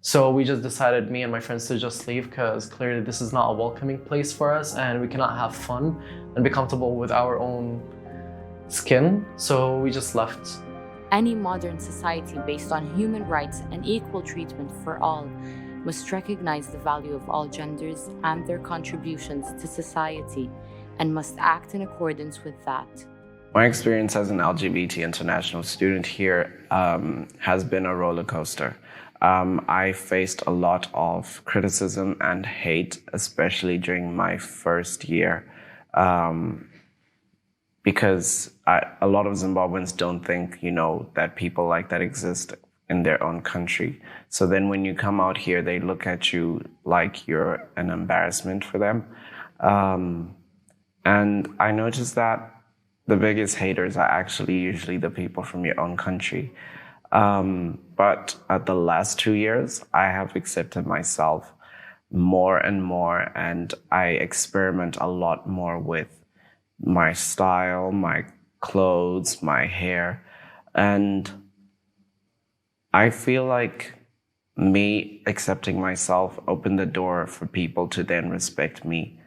So we just decided, me and my friends, to just leave, because clearly this is not a welcoming place for us, and we cannot have fun and be comfortable with our own skin. So we just left. Any modern society based on human rights and equal treatment for all must recognize the value of all genders and their contributions to society, and must act in accordance with that. My experience as an LGBT international student here has been a roller coaster. I faced a lot of criticism and hate, especially during my first year, because a lot of Zimbabweans don't think, that people like that exist in their own country. So then when you come out here, they look at you like you're an embarrassment for them. And I noticed that the biggest haters are actually usually the people from your own country. But at the last 2 years, I have accepted myself more and more, and I experiment a lot more with my style, my clothes, my hair. And I feel like me accepting myself opened the door for people to then respect me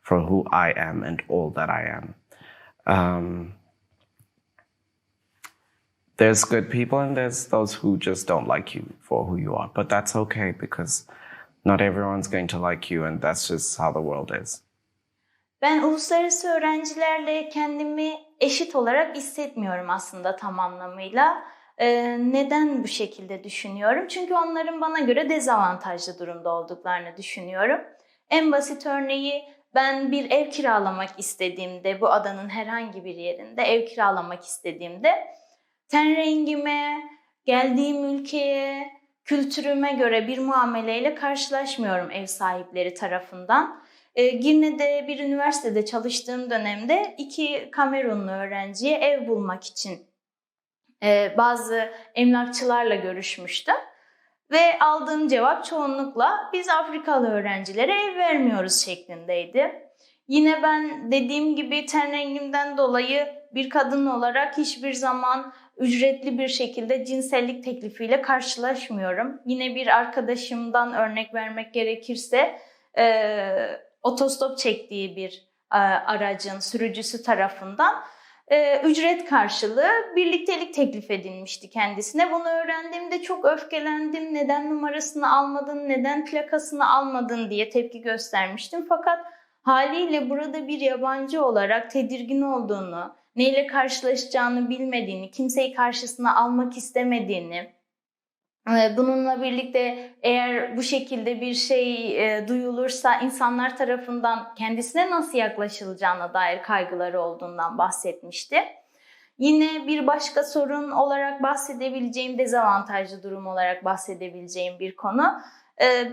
for who I am and all that I am. There's good people and there's those who just don't like you for who you are. But that's okay, because not everyone's going to like you, and that's just how the world is. Ben uluslararası öğrencilerle kendimi eşit olarak hissetmiyorum aslında tam anlamıyla. Neden bu şekilde düşünüyorum? Çünkü onların bana göre dezavantajlı durumda olduklarını düşünüyorum. En basit örneği, ben bir ev kiralamak istediğimde, bu adanın herhangi bir yerinde ev kiralamak istediğimde, ten rengime, geldiğim ülkeye, kültürüme göre bir muameleyle karşılaşmıyorum ev sahipleri tarafından. Girne'de bir üniversitede çalıştığım dönemde 2 Kamerunlu öğrenciye ev bulmak için bazı emlakçılarla görüşmüştüm. Ve aldığım cevap çoğunlukla biz Afrikalı öğrencilere ev vermiyoruz şeklindeydi. Yine ben dediğim gibi ten rengimden dolayı bir kadın olarak hiçbir zaman ücretli bir şekilde cinsellik teklifiyle karşılaşmıyorum. Yine bir arkadaşımdan örnek vermek gerekirse otostop çektiği bir aracın sürücüsü tarafından ücret karşılığı birliktelik teklif edilmişti kendisine. Bunu öğrendiğimde çok öfkelendim. Neden numarasını almadın, neden plakasını almadın diye tepki göstermiştim. Fakat haliyle burada bir yabancı olarak tedirgin olduğunu, neyle karşılaşacağını bilmediğini, kimseyi karşısına almak istemediğini, bununla birlikte eğer bu şekilde bir şey duyulursa insanlar tarafından kendisine nasıl yaklaşılacağına dair kaygıları olduğundan bahsetmişti. Yine bir başka sorun olarak bahsedebileceğim, dezavantajlı durum olarak bahsedebileceğim bir konu.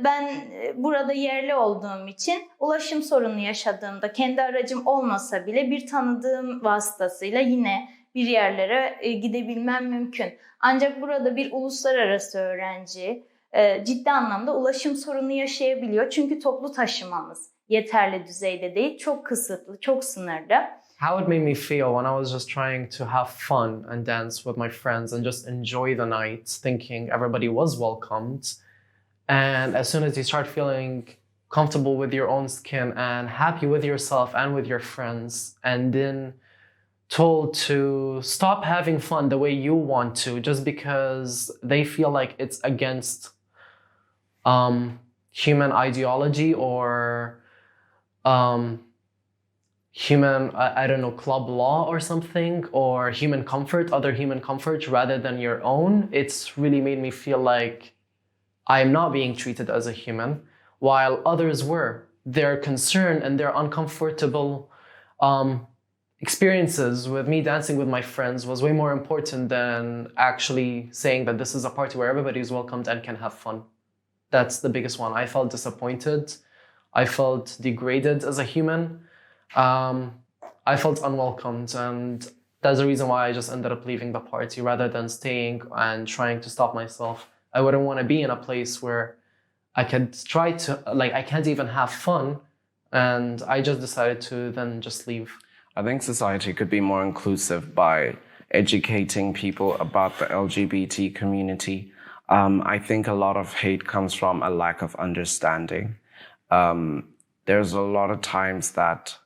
Ben burada yerli olduğum için ulaşım sorunu yaşadığımda kendi aracım olmasa bile bir tanıdığım vasıtasıyla yine bir yerlere gidebilmem mümkün. Ancak burada bir uluslararası öğrenci ciddi anlamda ulaşım sorunu yaşayabiliyor. Çünkü toplu taşımamız yeterli düzeyde değil, çok kısıtlı, çok sınırlı. how it made me feel when I was just trying to have fun and dance with my friends and just enjoy the night, thinking everybody was welcomed. And as soon as you start feeling comfortable with your own skin and happy with yourself and with your friends, and then told to stop having fun the way you want to just because they feel like it's against human ideology or human, I don't know, club law or something, or human comfort, other human comfort rather than your own, it's really made me feel like I'm not being treated as a human, while others were. Their concern and their uncomfortable experiences with me dancing with my friends was way more important than actually saying that this is a party where everybody is welcomed and can have fun. That's the biggest one. I felt disappointed. I felt degraded as a human. I felt unwelcomed, and that's the reason why I just ended up leaving the party rather than staying and trying to stop myself. I wouldn't want to be in a place where I could try to, like, I can't even have fun, and I just decided to then just leave. I think society could be more inclusive by educating people about the LGBT community. I think a lot of hate comes from a lack of understanding. There's a lot of times that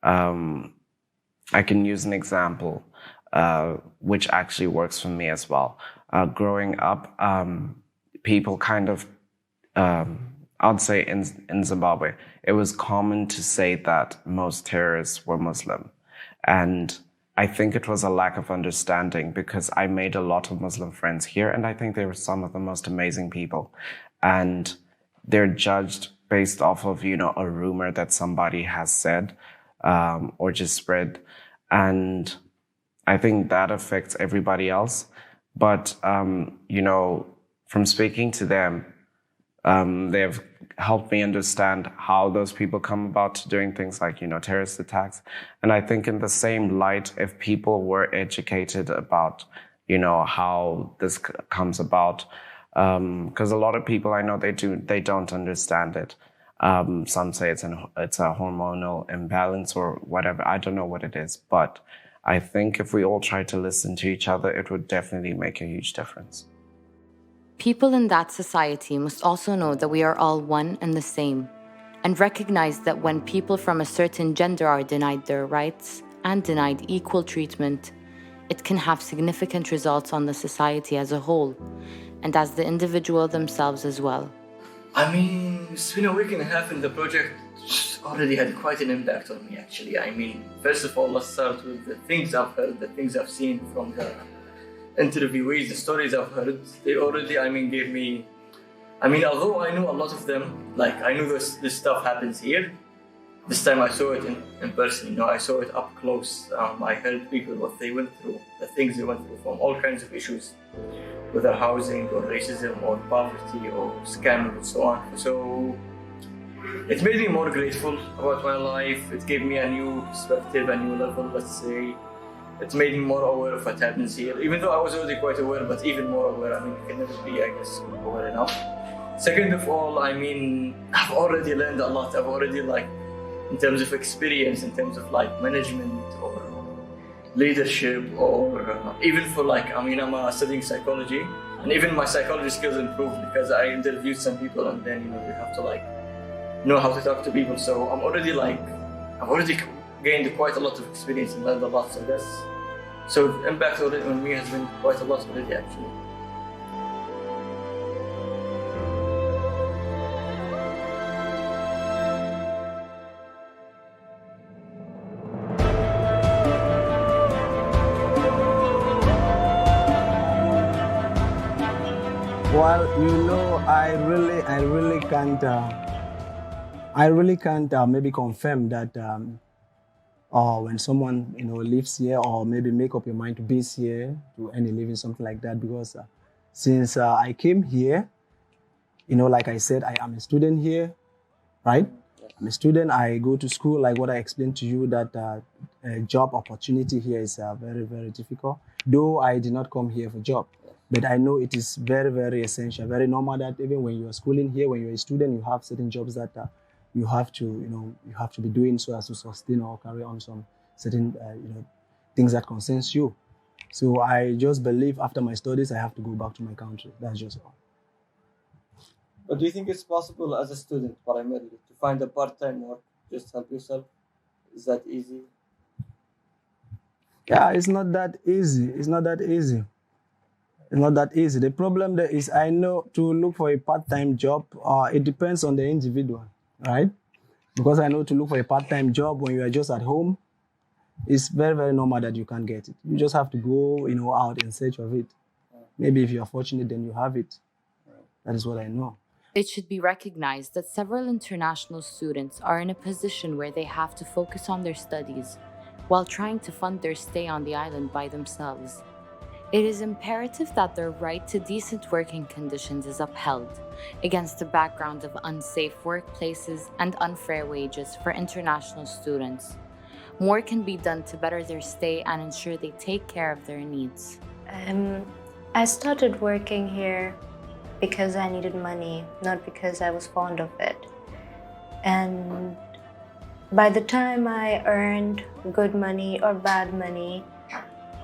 I can use an example, which actually works for me as well. Growing up, people kind of, I'd say in Zimbabwe, it was common to say that most terrorists were Muslim. And I think it was a lack of understanding because I made a lot of Muslim friends here, and I think they were some of the most amazing people. And they're judged based off of, you know, a rumor that somebody has said or just spread. And I think that affects everybody else. But, you know, from speaking to them, they have helped me understand how those people come about doing things like, you know, terrorist attacks. And I think in the same light, if people were educated about, you know, how this comes about, because a lot of people I know, they don't understand it. Some say it's a hormonal imbalance or whatever. I don't know what it is, but I think if we all try to listen to each other, it would definitely make a huge difference. People in that society must also know that we are all one and the same, and recognize that when people from a certain gender are denied their rights and denied equal treatment, it can have significant results on the society as a whole, and as the individual themselves as well. I mean, it's been a week and a half, and the project already had quite an impact on me, actually. I mean, first of all, let's start with the things I've heard, the things I've seen from the interviewees, the stories I've heard. They already, gave me, although I knew a lot of them, like I knew this stuff happens here, this time I saw it in person, you know, I saw it up close. I heard people, what they went through, the things they went through from all kinds of issues, whether housing or racism or poverty or scam and so on. So it made me more grateful about my life. It gave me a new perspective, a new level, let's say. It made me more aware of what happens here, even though I was already quite aware, but even more aware. You can never be, I guess, aware enough. Second of all, I've already learned a lot. I've already, in terms of experience, in terms of management or leadership, or even for I'm studying psychology, and even my psychology skills improved because I interviewed some people, and then you have to know how to talk to people. So I've already gained quite a lot of experience and learned a lot. So the impact on me has been quite a lot already, actually. Well, I really can't maybe confirm that when someone lives here, or maybe make up your mind to base here to earn a living, something like that, because since I came here, like I said, I am a student here, right? I'm a student. I go to school, like what I explained to you, that job opportunity here is very, very difficult. Though I did not come here for job. But I know it is very, very essential, very normal that even when you are schooling here, when you're a student, you have certain jobs that you have to be doing so as to sustain or carry on certain things that concerns you. So I just believe after my studies, I have to go back to my country. That's just all. But do you think it's possible as a student primarily to find a part-time work, just help yourself? Is that easy? Yeah, it's not that easy. It's not that easy. It's not that easy. The problem there is I know to look for a part-time job, it depends on the individual, right? Because I know to look for a part-time job when you are just at home, it's very, very normal that you can't get it. You just have to go, out in search of it. Maybe if you're fortunate, then you have it. That is what I know. It should be recognized that several international students are in a position where they have to focus on their studies while trying to fund their stay on the island by themselves. It is imperative that their right to decent working conditions is upheld against the background of unsafe workplaces and unfair wages for international students. More can be done to better their stay and ensure they take care of their needs. I started working here because I needed money, not because I was fond of it. And by the time I earned good money or bad money,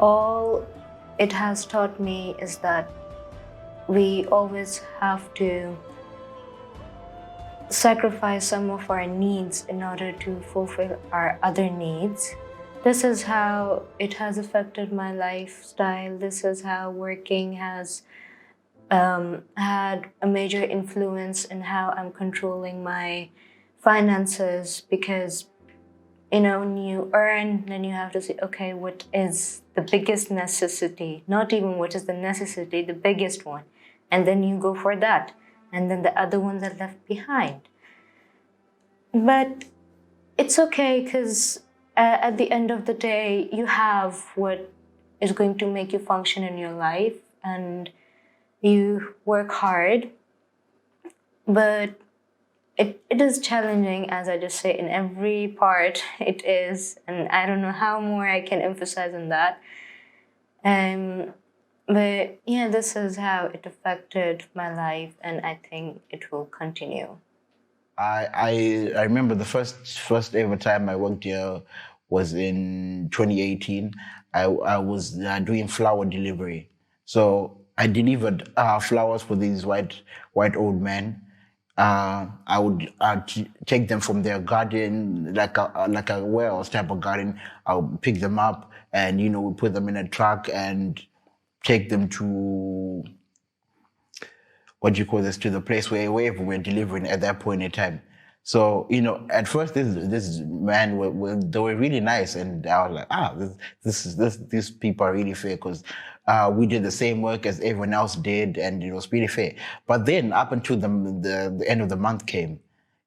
all it has taught me is that we always have to sacrifice some of our needs in order to fulfill our other needs. This is how it has affected my lifestyle. This is how working has had a major influence in how I'm controlling my finances, because when you earn, then you have to say, okay, what is the biggest necessity? Not even what is the necessity, the biggest one. And then you go for that. And then the other ones are left behind. But it's okay, because at the end of the day, you have what is going to make you function in your life, and you work hard. But it is challenging, as I just say, in every part it is, and I don't know how more I can emphasize on that. But yeah, this is how it affected my life, and I think it will continue. I remember the first ever time I worked here was in 2018. I was doing flower delivery, so I delivered flowers for these white old men. I would take them from their garden, like a warehouse type of garden. I would pick them up and, we put them in a truck and take them to, to the place wherever we're delivering at that point in time. So, at first this man, they were really nice, and I was like, these people are really fair, because we did the same work as everyone else did, and it was pretty fair. But then up until the end of the month came,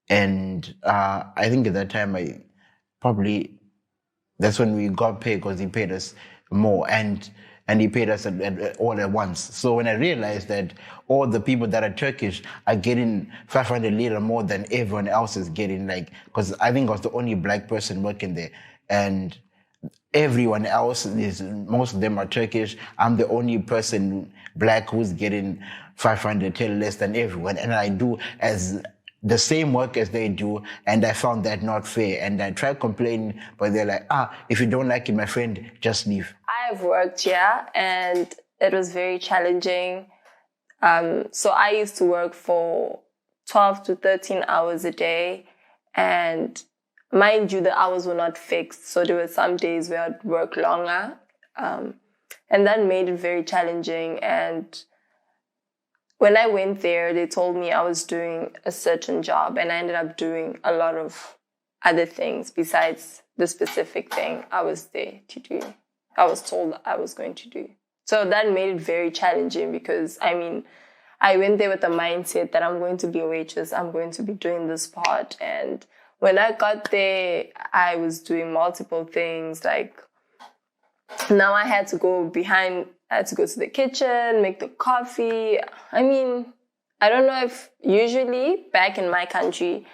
and I think at that time that's when we got paid, because he paid us more, and he paid us all at once. So when I realized that all the people that are Turkish are getting 500 lira more than everyone else is getting, because I think I was the only black person working there, and everyone else most of them are Turkish. I'm the only person black who's getting 500 less than everyone, and I do as the same work as they do, and I found that not fair. And I tried complaining, but they're like, if you don't like it, my friend, just leave. I've worked here, and it was very challenging. So I used to work for 12 to 13 hours a day, and mind you, the hours were not fixed. So there were some days where I'd work longer, and that made it very challenging. And when I went there, they told me I was doing a certain job, and I ended up doing a lot of other things besides the specific thing I was there to do. I was told I was going to do. So that made it very challenging, because, I went there with the mindset that I'm going to be a waitress, I'm going to be doing this part. And when I got there, I was doing multiple things. Now I had to go to the kitchen, make the coffee. I don't know if usually back in my country,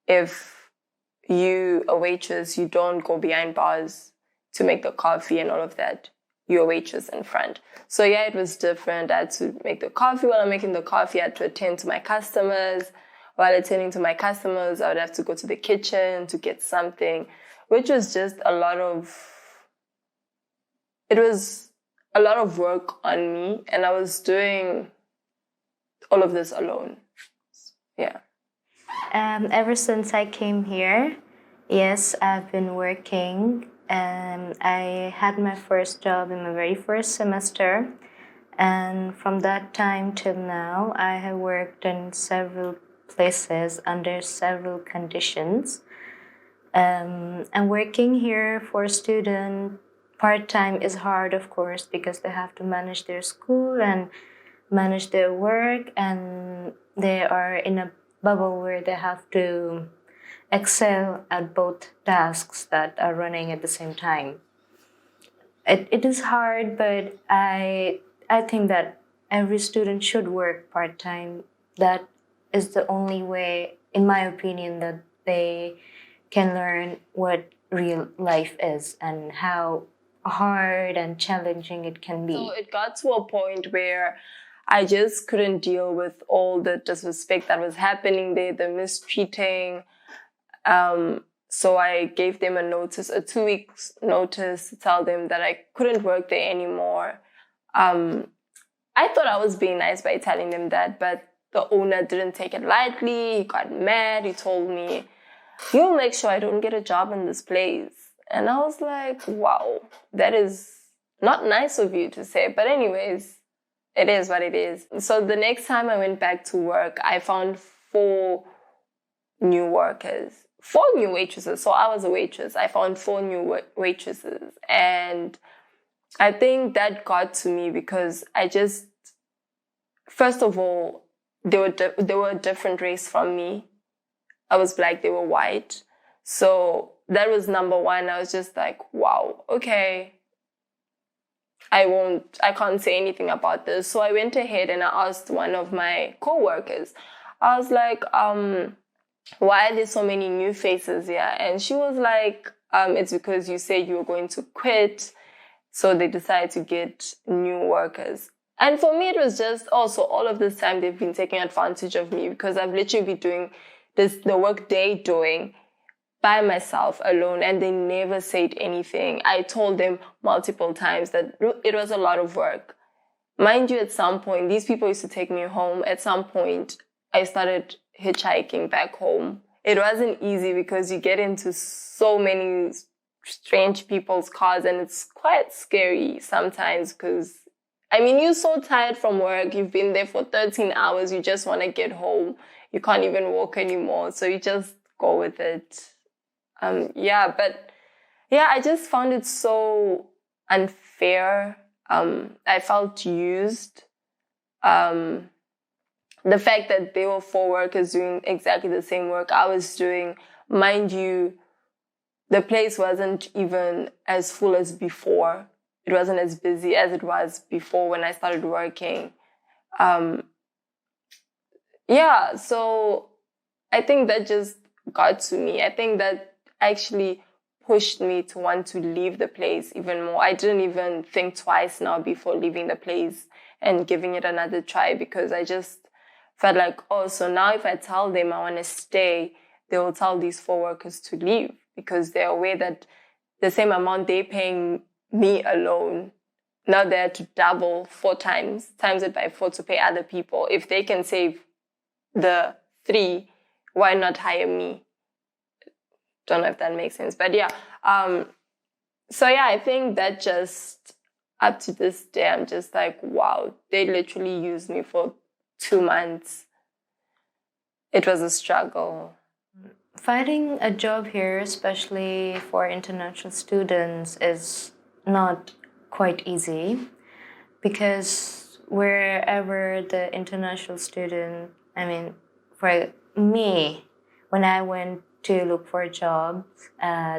if you a waitress, you don't go behind bars to make the coffee and all of that. You're a waitress in front. So yeah, it was different. I had to make the coffee. While I'm making the coffee, I had to attend to my customers. While attending to my customers, I would have to go to the kitchen to get something. which was just it was a lot of work on me, and I was doing all of this alone. Yeah. Ever since I came here, yes, I've been working. I had my first job in my very first semester, and from that time till now, I have worked in several places under several conditions. And working here for a student part-time is hard, of course, because they have to manage their school and manage their work, and they are in a bubble where they have to excel at both tasks that are running at the same time. It is hard, but I think that every student should work part-time. That is the only way, in my opinion, that they can learn what real life is and how hard and challenging it can be. So it got to a point where I just couldn't deal with all the disrespect that was happening there, the mistreating. So I gave them a 2 weeks notice to tell them that I couldn't work there anymore. I thought I was being nice by telling them that, but the owner didn't take it lightly. He got mad. He told me, "You'll make sure I don't get a job in this place." And I was like, wow, that is not nice of you to say. But anyways, it is what it is. So the next time I went back to work, I found 4 new workers, 4 new waitresses. So I was a waitress. I found 4 new waitresses. And I think that got to me because first of all, they were a different race from me. I was black, they were white. So that was number one. I was just like, wow, okay. I can't say anything about this. So I went ahead and I asked one of my co-workers. I was like, why are there so many new faces here? And she was like, it's because you said you were going to quit. So they decided to get new workers. And for me, it was just also all of this time they've been taking advantage of me because I've literally been doing the work they're doing by myself alone, and they never said anything. I told them multiple times that it was a lot of work. Mind you, at some point, these people used to take me home. At some point, I started hitchhiking back home. It wasn't easy because you get into so many strange people's cars, and it's quite scary sometimes because, you're so tired from work. You've been there for 13 hours. You just want to get home. You can't even walk anymore. So you just go with it. I just found it so unfair. I felt used. The fact that they were 4 workers doing exactly the same work I was doing, mind you, the place wasn't even as full as before. It wasn't as busy as it was before when I started working. So I think that just got to me. I think that actually pushed me to want to leave the place even more. I didn't even think twice now before leaving the place and giving it another try because I just felt like, so now if I tell them I want to stay, they will tell these 4 workers to leave because they're aware that the same amount they're paying me alone, now they have to double 4 times it by 4 to pay other people. If they can save the 3, why not hire me? Don't know if that makes sense, but I think that just up to this day, I'm just like, wow, they literally used me for 2 months. It was a struggle. Finding a job here, especially for international students, is not quite easy because wherever the international student, for me, when I went to look for a job,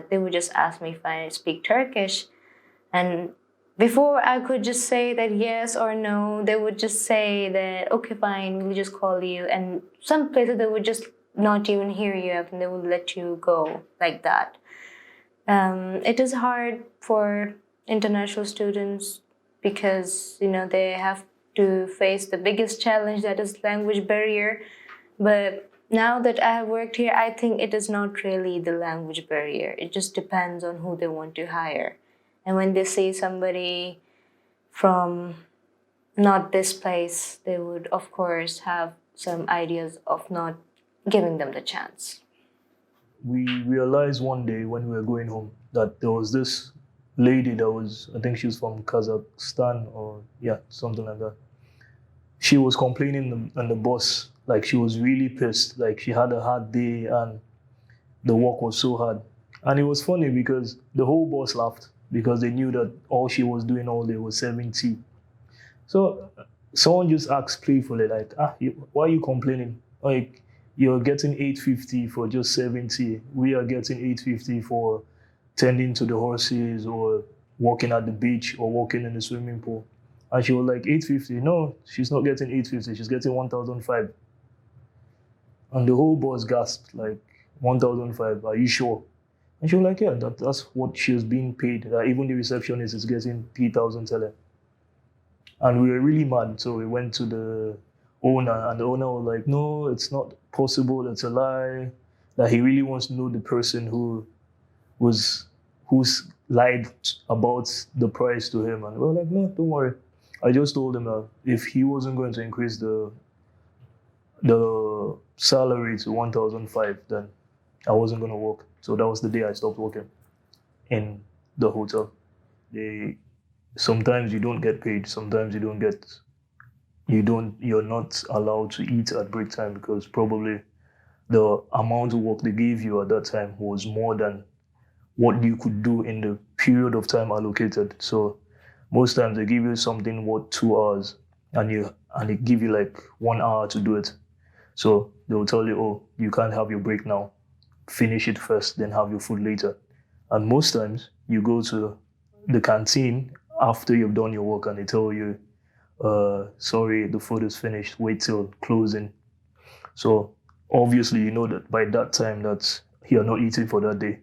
they would just ask me if I speak Turkish. And before I could just say that yes or no, they would just say that, okay, fine, we'll just call you. And some places they would just not even hear you and they would let you go like that. It is hard for international students because, they have to face the biggest challenge, that is language barrier. But now that I have worked here, I think it is not really the language barrier. It just depends on who they want to hire. And when they see somebody from not this place, they would, of course, have some ideas of not giving them the chance. We realized one day when we were going home that there was this lady that was, I think she was from Kazakhstan or something like that. She was complaining on the bus, like she was really pissed, like she had a hard day and the work was so hard. And it was funny because the whole bus laughed because they knew that all she was doing all day was serving tea. So someone just asked playfully, like, why are you complaining? Like, you're getting $8.50 for just serving tea. We are getting $8.50 for tending to the horses or walking at the beach or walking in the swimming pool. And she was like, $8.50? No, she's not getting $8.50. She's getting $1,500. And the whole bus gasped, like, $1,500, are you sure? And she was like, yeah, that's what she was being paid. Even the receptionist is getting 3,000 tele. And we were really mad. So we went to the owner, and the owner was like, no, it's not possible, it's a lie. That he really wants to know the person who's lied about the price to him. And we were like, no, don't worry. I just told him that if he wasn't going to increase the salary to $1,500, then I wasn't going to work. So that was the day I stopped working in the hotel. Sometimes you don't get paid. Sometimes you're not allowed to eat at break time because probably the amount of work they gave you at that time was more than what you could do in the period of time allocated. So most times they give you something worth 2 hours and they give you like 1 hour to do it. So they will tell you, oh, you can't have your break now. Finish it first, then have your food later. And most times you go to the canteen after you've done your work and they tell you, sorry, the food is finished, wait till closing. So obviously you know that by that time that you're not eating for that day.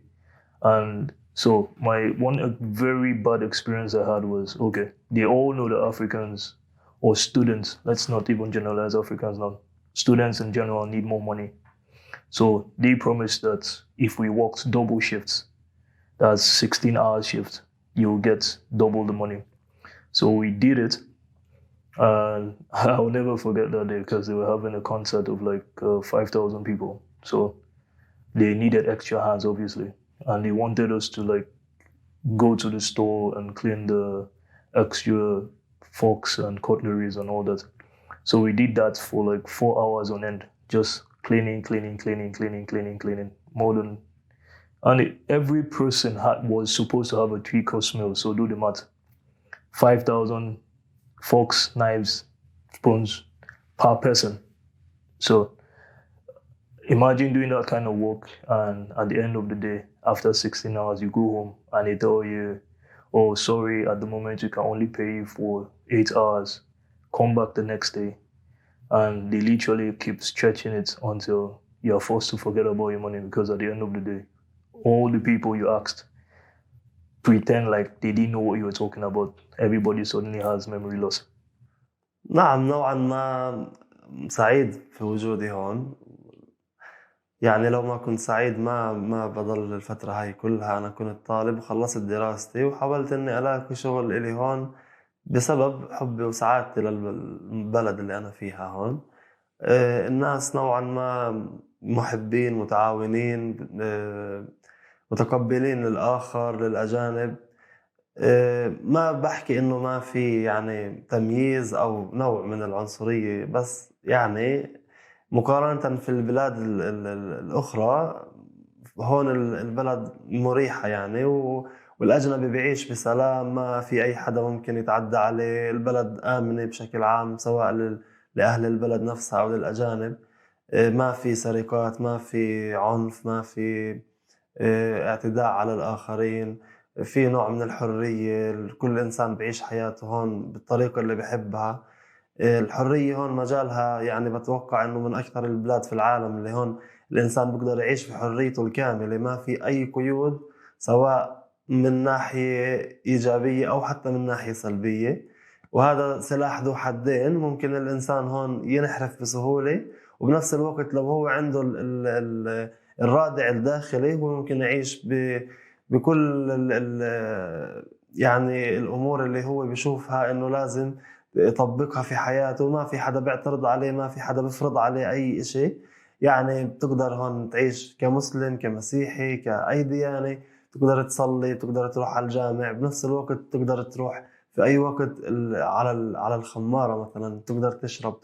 And so one very bad experience I had was, okay, they all know that Africans or students, let's not even generalize Africans now, students in general need more money. So they promised that if we worked double shifts, that's 16-hour shift, you'll get double the money. So we did it. And I'll never forget that day because they were having a concert of like 5,000 people. So they needed extra hands, obviously. And they wanted us to like go to the store and clean the extra forks and cutleries and all that. So we did that for like 4 hours on end, just cleaning. Every person was supposed to have a 3-course meal. So do the math. 5,000 forks, knives, spoons per person. So imagine doing that kind of work, and at the end of the day, after 16 hours, you go home and they tell you, oh, sorry, at the moment we can only pay you for 8 hours. Come back the next day. And they literally keep stretching it until you're forced to forget about your money, because at the end of the day, all the people you asked pretend like they didn't know what you were talking about. Everybody suddenly has memory loss. نعم، نوعا ما سعيد في وجودي هون. يعني لو ما كنت سعيد ما بضل الفترة هاي كلها. أنا كنت طالب وخلصت دراستي وحاولت إني ألاقي شغل إلي هون بسبب حبي وسعادتي للبلد اللي أنا فيها هون. الناس نوعا ما محبين، متعاونين، متقبلين للآخر، للأجانب. ما بحكي إنه ما في يعني تمييز أو نوع من العنصرية، بس يعني مقارنة في البلاد الأخرى هون البلد مريحة يعني، والأجنبي بيعيش بسلام، ما في أي حدا ممكن يتعدى عليه. البلد آمنة بشكل عام سواء لأهل البلد نفسها أو للأجانب. ما في سرقات، ما في عنف، ما في اعتداء على الآخرين. في نوع من الحرية، كل إنسان بيعيش حياته هون بالطريقة اللي بيحبها. الحرية هون مجالها يعني بتوقع إنه من أكثر البلاد في العالم اللي هون الإنسان بيقدر يعيش في حريته الكاملة، ما في أي قيود، سواء من ناحية إيجابية أو حتى من ناحية سلبية. وهذا سلاح ذو حدين، ممكن الإنسان هون ينحرف بسهولة، وبنفس الوقت لو هو عنده الرادع الداخلي هو ممكن يعيش بكل يعني الأمور اللي هو بيشوفها إنه لازم يطبقها في حياته. ما في حدا بيعترض عليه، ما في حدا بيفرض عليه أي شيء. يعني بتقدر هون تعيش كمسلم، كمسيحي، كأي ديانة، تقدر تصلي، تقدر تروح على الجامع، بنفس الوقت تقدر تروح في أي وقت على الخمارة مثلا، تقدر تشرب،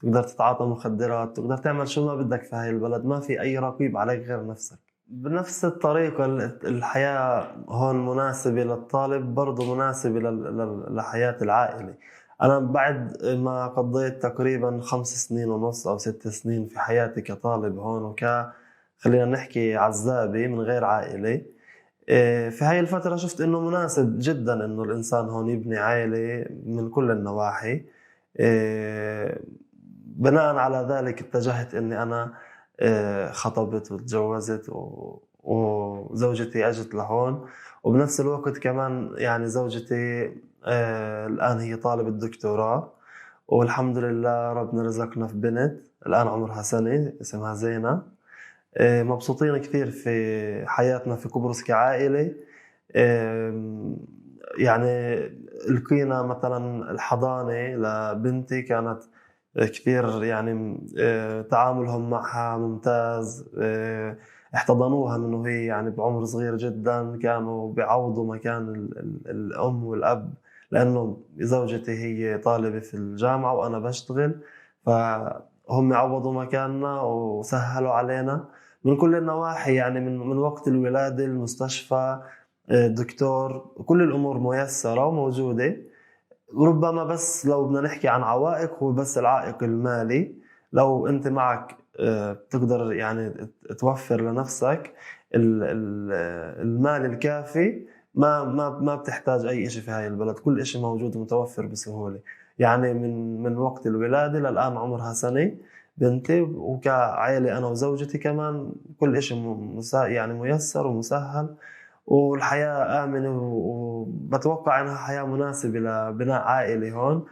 تقدر تتعاطى مخدرات، تقدر تعمل شو ما بدك في هاي البلد. ما في أي رقيب عليك غير نفسك. بنفس الطريقة الحياة هون مناسبة للطالب، برضو مناسبة لحياة العائلة. أنا بعد ما قضيت تقريبا 5 سنين ونص أو 6 سنين في حياتي كطالب هون خلينا نحكي عزابي من غير عائلة، في هاي الفترة شفت إنه مناسب جدا إنه الإنسان هون يبني عائلة من كل النواحي. بناء على ذلك اتجهت إني أنا خطبت وتجوزت وزوجتي أجت لهون. وبنفس الوقت كمان يعني زوجتي الآن هي طالبة دكتوراه، والحمد لله ربنا رزقنا في بنت الآن عمرها سنة اسمها زينة. مبسوطين كثير في حياتنا في قبرص كعائلة. يعني لقينا مثلا الحضانة لبنتي كانت كثير يعني تعاملهم معها ممتاز. احتضنوها من وهي يعني بعمر صغير جدا، كانوا بيعوضوا مكان الأم والأب، لأنه زوجتي هي طالبة في الجامعة وأنا بشتغل، فهم عوضوا مكاننا وسهلوا علينا من كل النواحي. يعني من وقت الولادة، المستشفى، دكتور، كل الأمور ميسرة وموجودة. ربما بس لو بدنا نحكي عن عوائق، هو بس العائق المالي. لو أنت معك بتقدر يعني توفر لنفسك المال الكافي، ما بتحتاج أي شيء في هاي البلد. كل شيء موجود ومتوفر بسهولة. يعني من وقت الولادة للآن عمرها سنة بنتي، وكعائلة أنا وزوجتي كمان كل شيء يعني ميسر ومسهل، والحياة آمنة، وبتوقع أنها حياة مناسبة لبناء عائلة هون.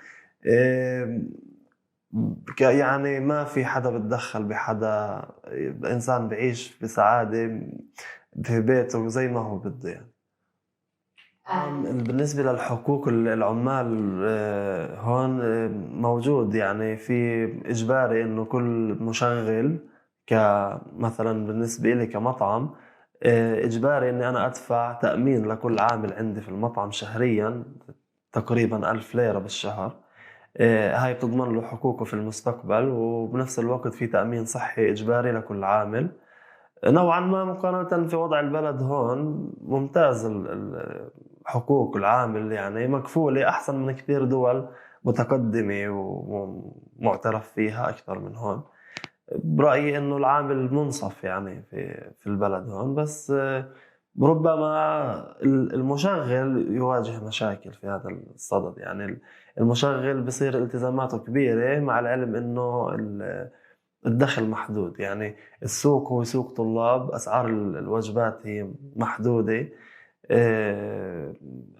يعني ما في حدا بتدخل بحدا، الإنسان بعيش بسعادة في بيته زي ما هو بده يعني. بالنسبة للحقوق العمال هون موجود، يعني في إجباري إنه كل مشغل كمثلا بالنسبة لي كمطعم إجباري إني أنا أدفع تأمين لكل عامل عندي في المطعم شهريا تقريبا 1000 ليرة بالشهر. هاي بتضمن له حقوقه في المستقبل، وبنفس الوقت في تأمين صحي إجباري لكل عامل. نوعا ما مقارنة في وضع البلد هون ممتاز حقوق العامل، يعني مكفولة أحسن من كثير دول متقدمة ومعترف فيها أكثر من هون. برأيي إنه العامل منصف يعني في البلد هون، بس ربما المشغل يواجه مشاكل في هذا الصدد. يعني المشغل بصير التزاماته كبيرة، مع العلم إنه الدخل محدود. يعني السوق هو سوق طلاب، أسعار الوجبات هي محدودة،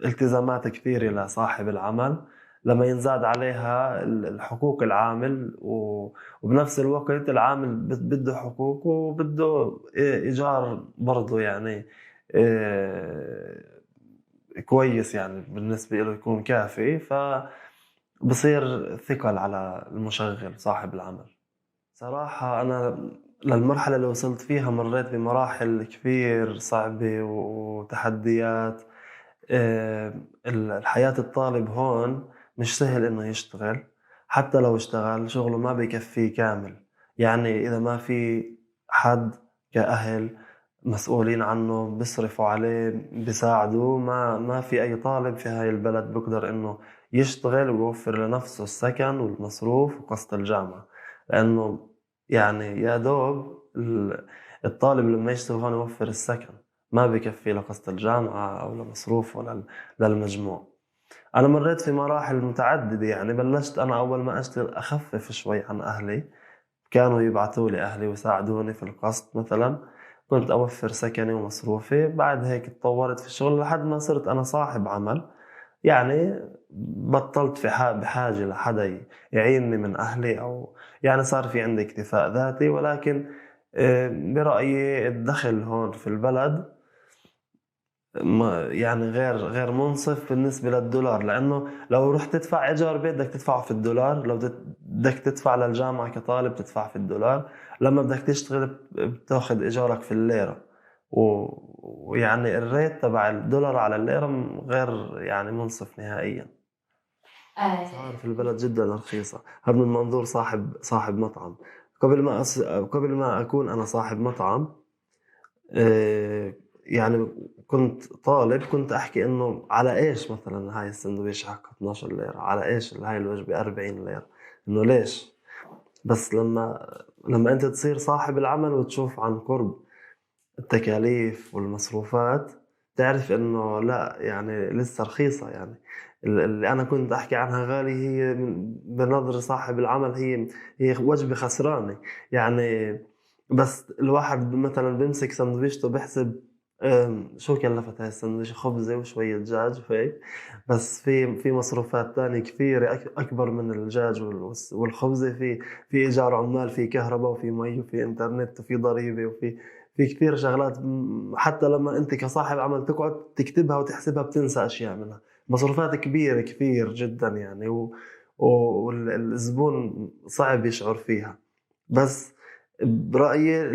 التزامات كثيرة لصاحب العمل. لما ينزاد عليها الحقوق العامل، وبنفس الوقت العامل بده حقوق وبده إيجار برضه يعني كويس، يعني بالنسبة له يكون كافي، فبصير ثقل على المشغل صاحب العمل. صراحة أنا للمرحلة اللي وصلت فيها مريت بمراحل كثير صعبة وتحديات. الحياة الطالب هون مش سهل إنه يشتغل، حتى لو اشتغل شغله ما بيكفيه كامل. يعني إذا ما في حد كأهل مسؤولين عنه بيصرفوا عليه بيساعدوا، ما في أي طالب في هاي البلد بيقدر إنه يشتغل ويوفر لنفسه السكن والمصروف وقسط الجامعة. لأنه يعني يا دوب الطالب لما يشتغل هون يوفر السكن، ما بيكفي لقسط الجامعة أو لمصروف ولا للمجموع. أنا مريت في مراحل متعددة. يعني بلشت أنا أول ما أشتغل أخفف شوي عن أهلي، كانوا يبعثوا لي أهلي ويساعدوني في القسط مثلا، كنت أوفر سكني ومصروفي. بعد هيك تطورت في الشغل لحد ما صرت أنا صاحب عمل. يعني بطلت بحاجة لحدا يعينني من أهلي، أو يعني صار في عندي اكتفاء ذاتي. ولكن برأيي الدخل هون في البلد يعني غير منصف بالنسبة للدولار، لأنه لو رحت تدفع إيجار بيت بدك تدفعه في الدولار، لو بدك تدفع للجامعة كطالب تدفع في الدولار، لما بدك تشتغل بتاخد إيجارك في الليرة. ويعني الريت تبع الدولار على الليرة غير يعني منصف نهائيا. صار في البلد جدا رخيصة. هذا من منظور صاحب مطعم. قبل ما أكون أنا صاحب مطعم، يعني كنت طالب، كنت أحكي إنه على إيش مثلا هاي السندويش حق 12 ليرة، على إيش هاي الوجبة 40 ليرة، إنه ليش؟ بس لما أنت تصير صاحب العمل وتشوف عن قرب التكاليف والمصروفات، تعرف إنه لا، يعني لسه رخيصة. يعني اللي أنا كنت أحكي عنها غالي، هي بنظر صاحب العمل هي وجبة خسرانة. يعني بس الواحد مثلا بيمسك سندويشته بيحسب شو كلفت هاي السندويشة، خبزة وشوية دجاج وهيك، بس في مصروفات تانية كثيرة أكبر من الدجاج والخبزة. في إيجار عمال، في كهرباء، وفي مي، وفي إنترنت، وفي ضريبة، وفي كثير شغلات. حتى لما أنت كصاحب عمل تقعد تكتبها وتحسبها بتنسى أشياء منها. مصروفات كبيرة كثير جدا يعني، والزبون صعب يشعر فيها. بس برأيي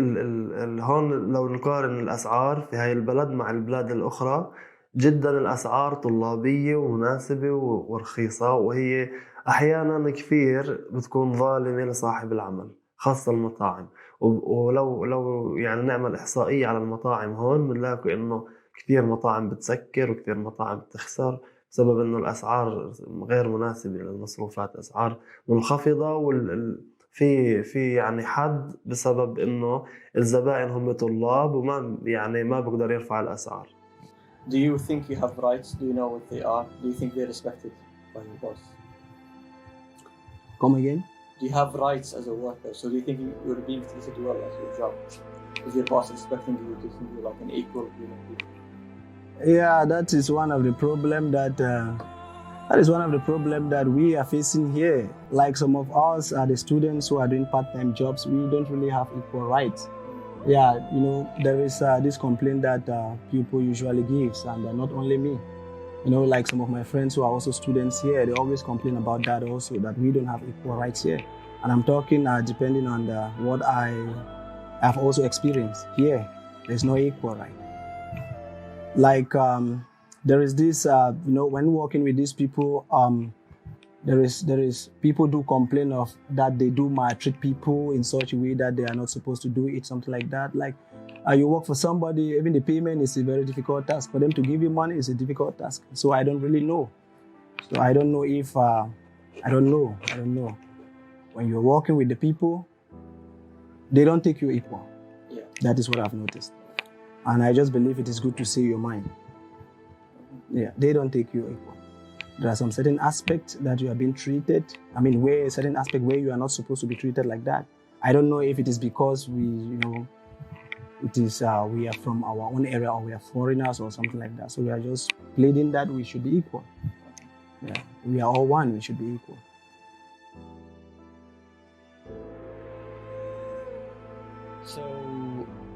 هون لو نقارن الأسعار في هاي البلد مع البلاد الأخرى، جدا الأسعار طلابية ومناسبة ورخيصة، وهي أحيانا كثير بتكون ظالمة لصاحب العمل، خاصة المطاعم. ولو يعني نعمل إحصائية على المطاعم هون بنلاقي إنه كثير مطاعم بتسكر وكثير مطاعم بتخسر بسبب إنه الأسعار غير مناسبة للمصروفات، أسعار منخفضة، في يعني حد بسبب إنه الزبائن هم طلاب وما يعني ما بقدر يرفع الأسعار. Do you think you have rights? Do you know what they are? Do you think they're respected by your boss? Come again? Do you have rights as a worker? So do you think you're being treated well at your job? Is your boss respecting you, treating you like an equal human being? Yeah, that is one of the problem that we are facing here. Like some of us are the students who are doing part-time jobs, we don't really have equal rights. Yeah, you know, there is this complaint that people usually give, and not only me. You know, like some of my friends who are also students here, they always complain about that also, that we don't have equal rights here. And I'm talking depending on what I have also experienced here. There's no equal right. Like there is this, you know, when working with these people, there is people do complain of that they do maltreat people in such a way that they are not supposed to do it, something like that. Like you work for somebody, even the payment is a very difficult task. For them to give you money is a difficult task. So I don't really know. So I don't know if, I don't know. When you're working with the people, they don't take you equal. Yeah. That is what I've noticed. And I just believe it is good to say your mind. Yeah, they don't take you equal. There are some certain aspects that you are being treated. I mean, where certain aspect where you are not supposed to be treated like that. I don't know if it is because we are from our own area, or we are foreigners or something like that. So we are just pleading that we should be equal. Yeah, we are all one. We should be equal. So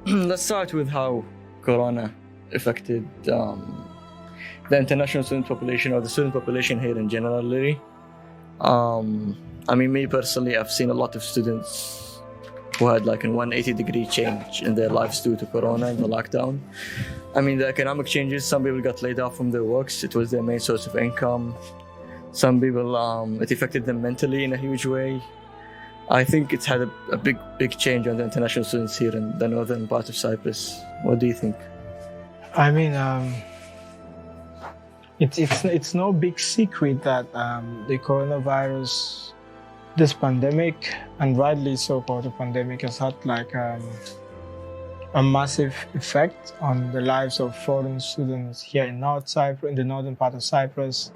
let's start with how Corona affected the international student population, or the student population here in general. I mean, me personally, I've seen a lot of students who had like a 180-degree change in their lives due to Corona and the lockdown. I mean, the economic changes, some people got laid off from their works. It was their main source of income. Some people, it affected them mentally in a huge way. I think it's had a big change on the international students here in the northern part of Cyprus. What do you think? I mean, it's no big secret that the coronavirus, this pandemic, and rightly so called the pandemic, has had like a massive effect on the lives of foreign students here in North Cyprus, in the northern part of Cyprus.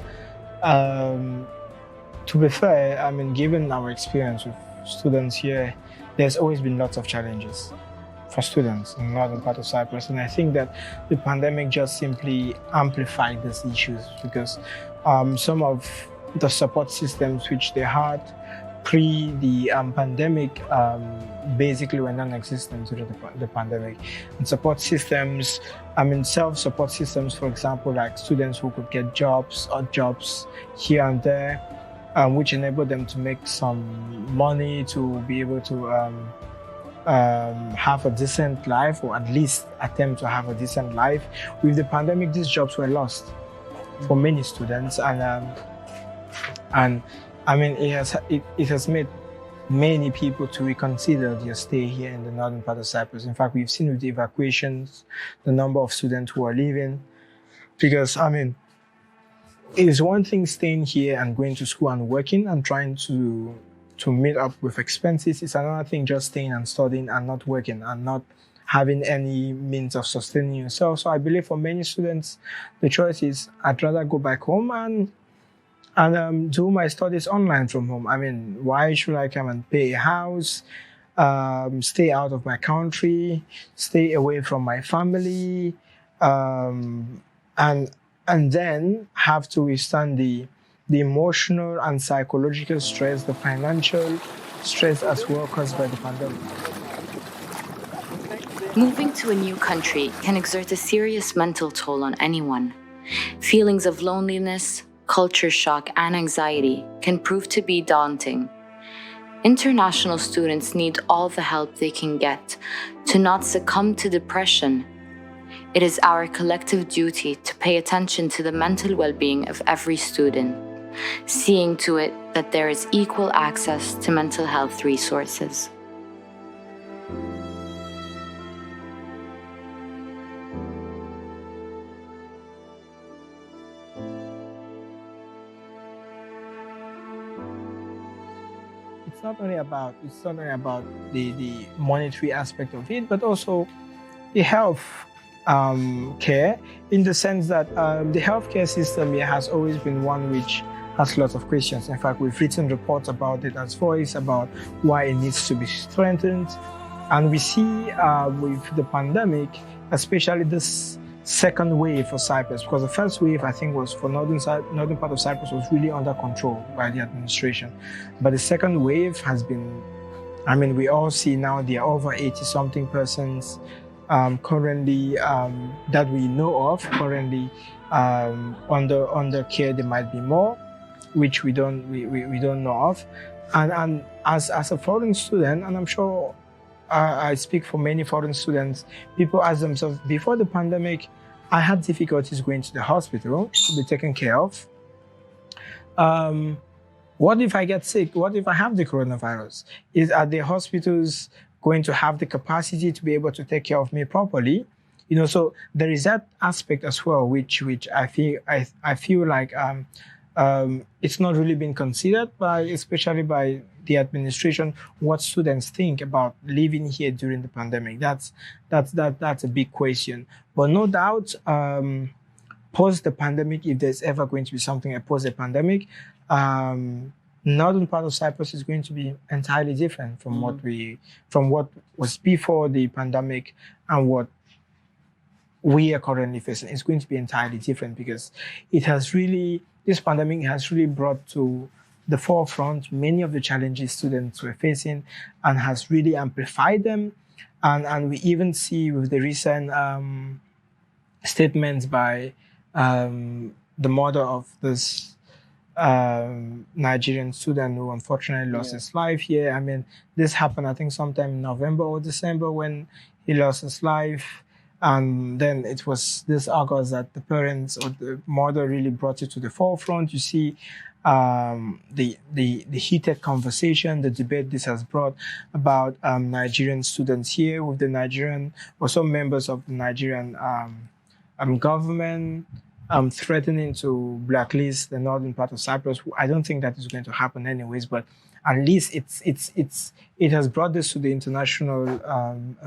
To be fair, I mean, given our experience with students here, there's always been lots of challenges for students in the northern part of Cyprus, and I think that the pandemic just simply amplified these issues, because some of the support systems which they had pre the pandemic basically were non-existent during the pandemic. And support systems, self-support systems, for example, like students who could get jobs or jobs here and there, which enabled them to make some money to be able to have a decent life, or at least attempt to have a decent life. With the pandemic, these jobs were lost for many students, and it has made many people to reconsider their stay here in the northern part of Cyprus. In fact, we've seen with the evacuations, the number of students who are leaving, because it is one thing staying here and going to school and working and trying to meet up with expenses. It's another thing just staying and studying and not working and not having any means of sustaining yourself. So I believe for many students, the choice is I'd rather go back home and do my studies online from home. Why should I come and pay a house, stay out of my country, stay away from my family, and then have to withstand the emotional and psychological stress, the financial stress as well caused by the pandemic. Moving to a new country can exert a serious mental toll on anyone. Feelings of loneliness, culture shock, and anxiety can prove to be daunting. International students need all the help they can get to not succumb to depression. It is our collective duty to pay attention to the mental well-being of every student, seeing to it that there is equal access to mental health resources. It's not only about the monetary aspect of it, but also the health care, in the sense that the healthcare system here has always been one which has lots of questions. In fact, we've written reports about it as VOIS, about why it needs to be strengthened. And we see with the pandemic, especially this second wave for Cyprus, because the first wave, I think, was for northern part of Cyprus was really under control by the administration. But the second wave has been, we all see now there are over 80-something persons currently that we know of currently under care. There might be more, which we don't know of. And as a foreign student, and I'm sure I speak for many foreign students, people ask themselves, before the pandemic, I had difficulties going to the hospital to be taken care of. What if I get sick? What if I have the coronavirus? Are the hospitals going to have the capacity to be able to take care of me properly? So there is that aspect as well, which I feel like it's not really been considered especially by the administration, what students think about living here during the pandemic. That's a big question. But no doubt, post the pandemic, if there's ever going to be something post the pandemic, northern part of Cyprus is going to be entirely different from what was before the pandemic and what we are currently facing. It's going to be entirely different because this pandemic has really brought to the forefront many of the challenges students were facing and has really amplified them. And we even see with the recent statements by the mother of this Nigerian student who unfortunately lost his life here. This happened, I think, sometime in November or December when he lost his life. And then it was this August that the parents or the mother really brought it to the forefront. You see the heated conversation, the debate this has brought about Nigerian students here with the Nigerian, or some members of the Nigerian government threatening to blacklist the northern part of Cyprus. I don't think that is going to happen anyways, but at least it has brought this to the international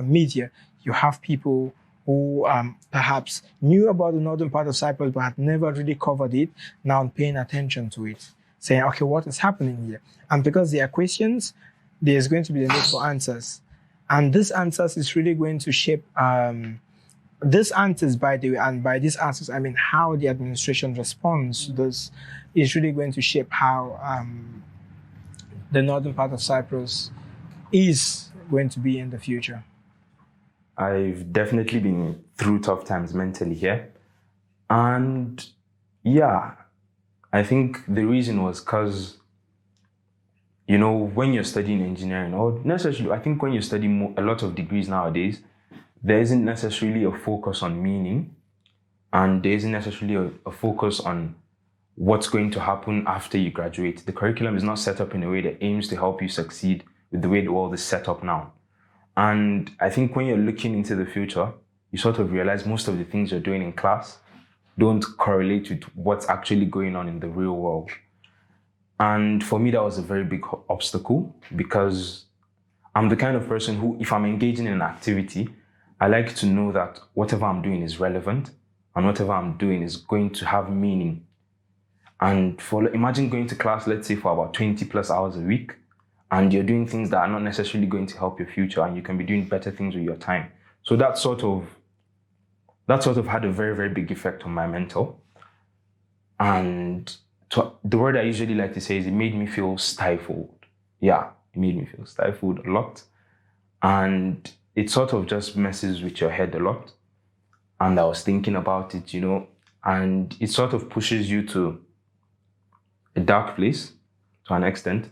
media. You have people who perhaps knew about the northern part of Cyprus but had never really covered it, now paying attention to it, saying, okay, what is happening here? And because there are questions, there's going to be the need for answers. And these answers is really going to shape these answers, by the way, and by these answers, I mean how the administration responds to this is really going to shape how the northern part of Cyprus is going to be in the future. I've definitely been through tough times mentally here. And yeah, I think the reason was because, you know, when you're studying engineering, or necessarily, I think when you study a lot of degrees nowadays, there isn't necessarily a focus on meaning, and there isn't necessarily a focus on what's going to happen after you graduate. The curriculum is not set up in a way that aims to help you succeed with the way the world is set up now. And I think when you're looking into the future, you sort of realize most of the things you're doing in class don't correlate with what's actually going on in the real world. And for me, that was a very big obstacle, because I'm the kind of person who, if I'm engaging in an activity, I like to know that whatever I'm doing is relevant and whatever I'm doing is going to have meaning. And imagine going to class, let's say, for about 20 plus hours a week, and you're doing things that are not necessarily going to help your future, and you can be doing better things with your time. So that sort of had a very, very big effect on my mental. And the word I usually like to say is it made me feel stifled. Yeah, it made me feel stifled a lot. And it sort of just messes with your head a lot. And I was thinking about it, you know, and it sort of pushes you to a dark place to an extent.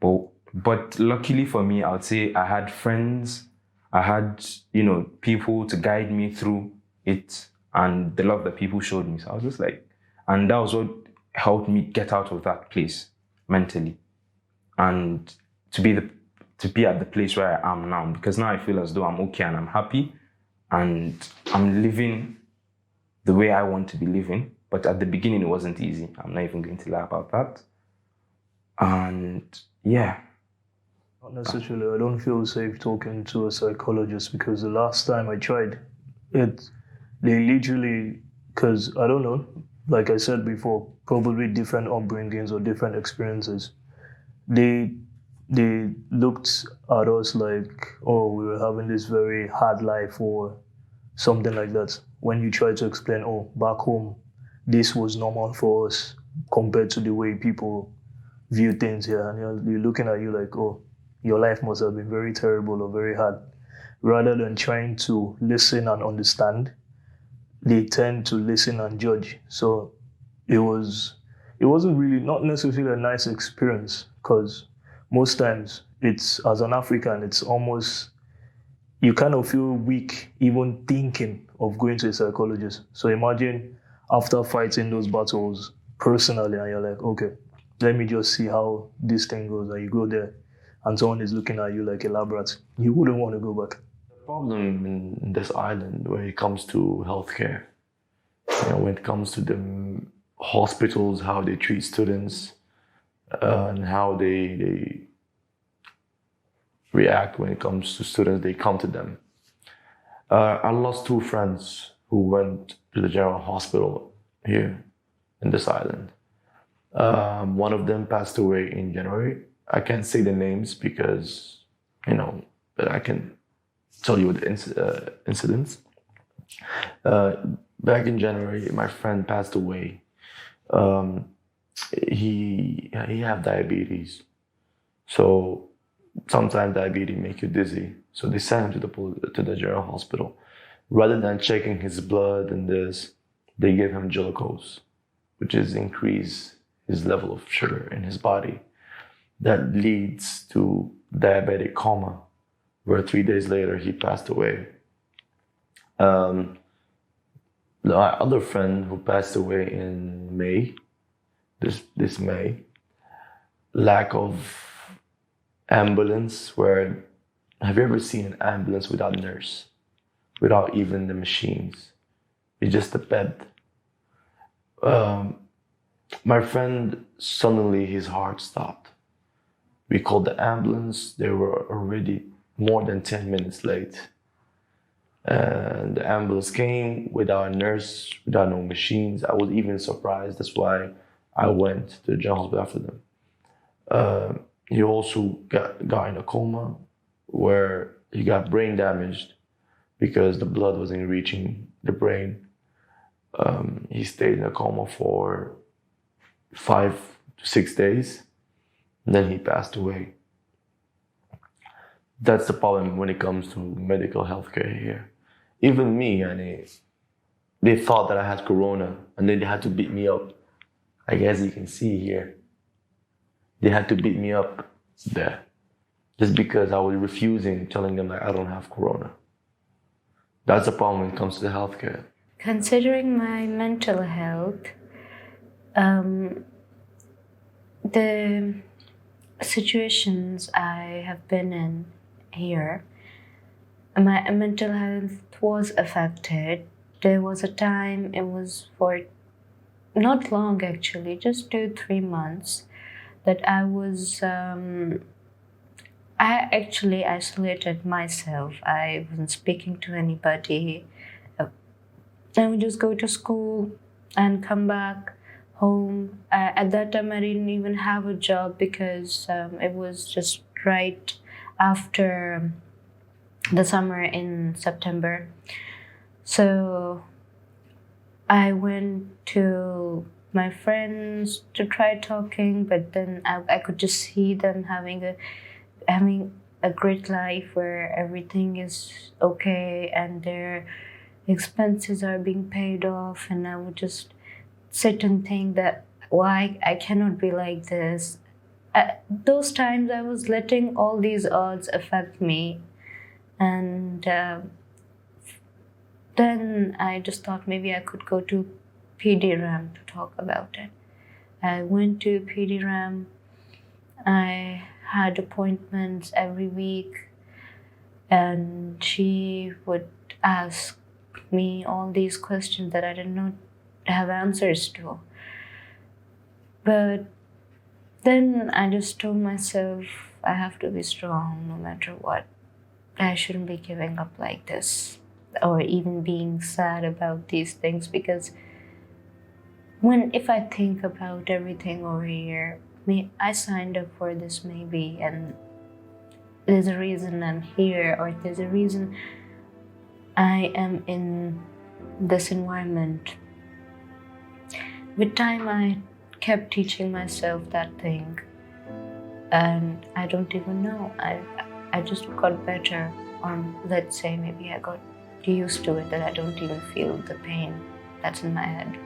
But luckily for me, I would say I had friends, I had, you know, people to guide me through it, and the love that people showed me. So I was just like, and that was what helped me get out of that place mentally, and to be at the place where I am now, because now I feel as though I'm okay and I'm happy and I'm living the way I want to be living. But at the beginning, it wasn't easy. I'm not even going to lie about that. And yeah. Not necessarily. I don't feel safe talking to a psychologist, because the last time I tried it, they literally, because I don't know, like I said before, probably different upbringings or different experiences. They looked at us like, oh, we were having this very hard life or something like that. When you try to explain, oh, back home, this was normal for us compared to the way people view things here. And you're looking at you like, oh, your life must have been very terrible or very hard. Rather than trying to listen and understand, they tend to listen and judge. So it wasn't really, not necessarily a nice experience, because most times it's, as an African, it's almost, you kind of feel weak even thinking of going to a psychologist. So imagine after fighting those battles personally, and you're like, okay, let me just see how this thing goes, and you go there and someone is looking at you like a lab rat, you wouldn't want to go back. The problem in this island when it comes to healthcare, you know, when it comes to the hospitals, how they treat students, and how they react when it comes to students, they come to them. I lost 2 friends who went to the general hospital here in this island. One of them passed away in January. I can't say the names because, you know, but I can tell you the incidents. Back in January, my friend passed away. He had diabetes. So sometimes diabetes make you dizzy. So they sent him to the general hospital. Rather than checking his blood and this, they gave him glucose, which is increase his level of sugar in his body. That leads to diabetic coma, where 3 days later he passed away. The other friend who passed away in May, this May, lack of ambulance, where, have you ever seen an ambulance without nurse, without even the machines? It's just a bed. My friend, suddenly his heart stopped. We called the ambulance. They were already more than 10 minutes late. And the ambulance came without a nurse, without no machines. I was even surprised. That's why I went to the general hospital after them. He also got in a coma where he got brain damaged. because the blood wasn't reaching the brain. He stayed in a coma for 5 to 6 days, and then he passed away. That's the problem when it comes to medical healthcare here. Even me, they thought that I had corona, and then they had to beat me up. I guess you can see here. They had to beat me up there, just because I was refusing, telling them that I don't have corona. That's the problem when it comes to the healthcare. Considering my mental health, the situations I have been in here, my mental health was affected. There was a time, it was for not long actually, just 2-3 months, that I was, I actually isolated myself. I wasn't speaking to anybody. I would just go to school and come back home. At that time, I didn't even have a job because it was just right after the summer in September. So I went to my friends to try talking, but then I could just see them having a great life where everything is okay and their expenses are being paid off, and I would just sit and think that why I cannot be like this. At those times I was letting all these odds affect me, and then I just thought maybe I could go to PDRAM to talk about it. I went to PDRAM. I had appointments every week, and she would ask me all these questions that I did not have answers to. But then I just told myself I have to be strong no matter what. I shouldn't be giving up like this or even being sad about these things, because if I think about everything over here, I signed up for this maybe, and there's a reason I'm here, or there's a reason I am in this environment. With time, I kept teaching myself that thing, and I don't even know. I just got better, or let's say maybe I got used to it, that I don't even feel the pain that's in my head.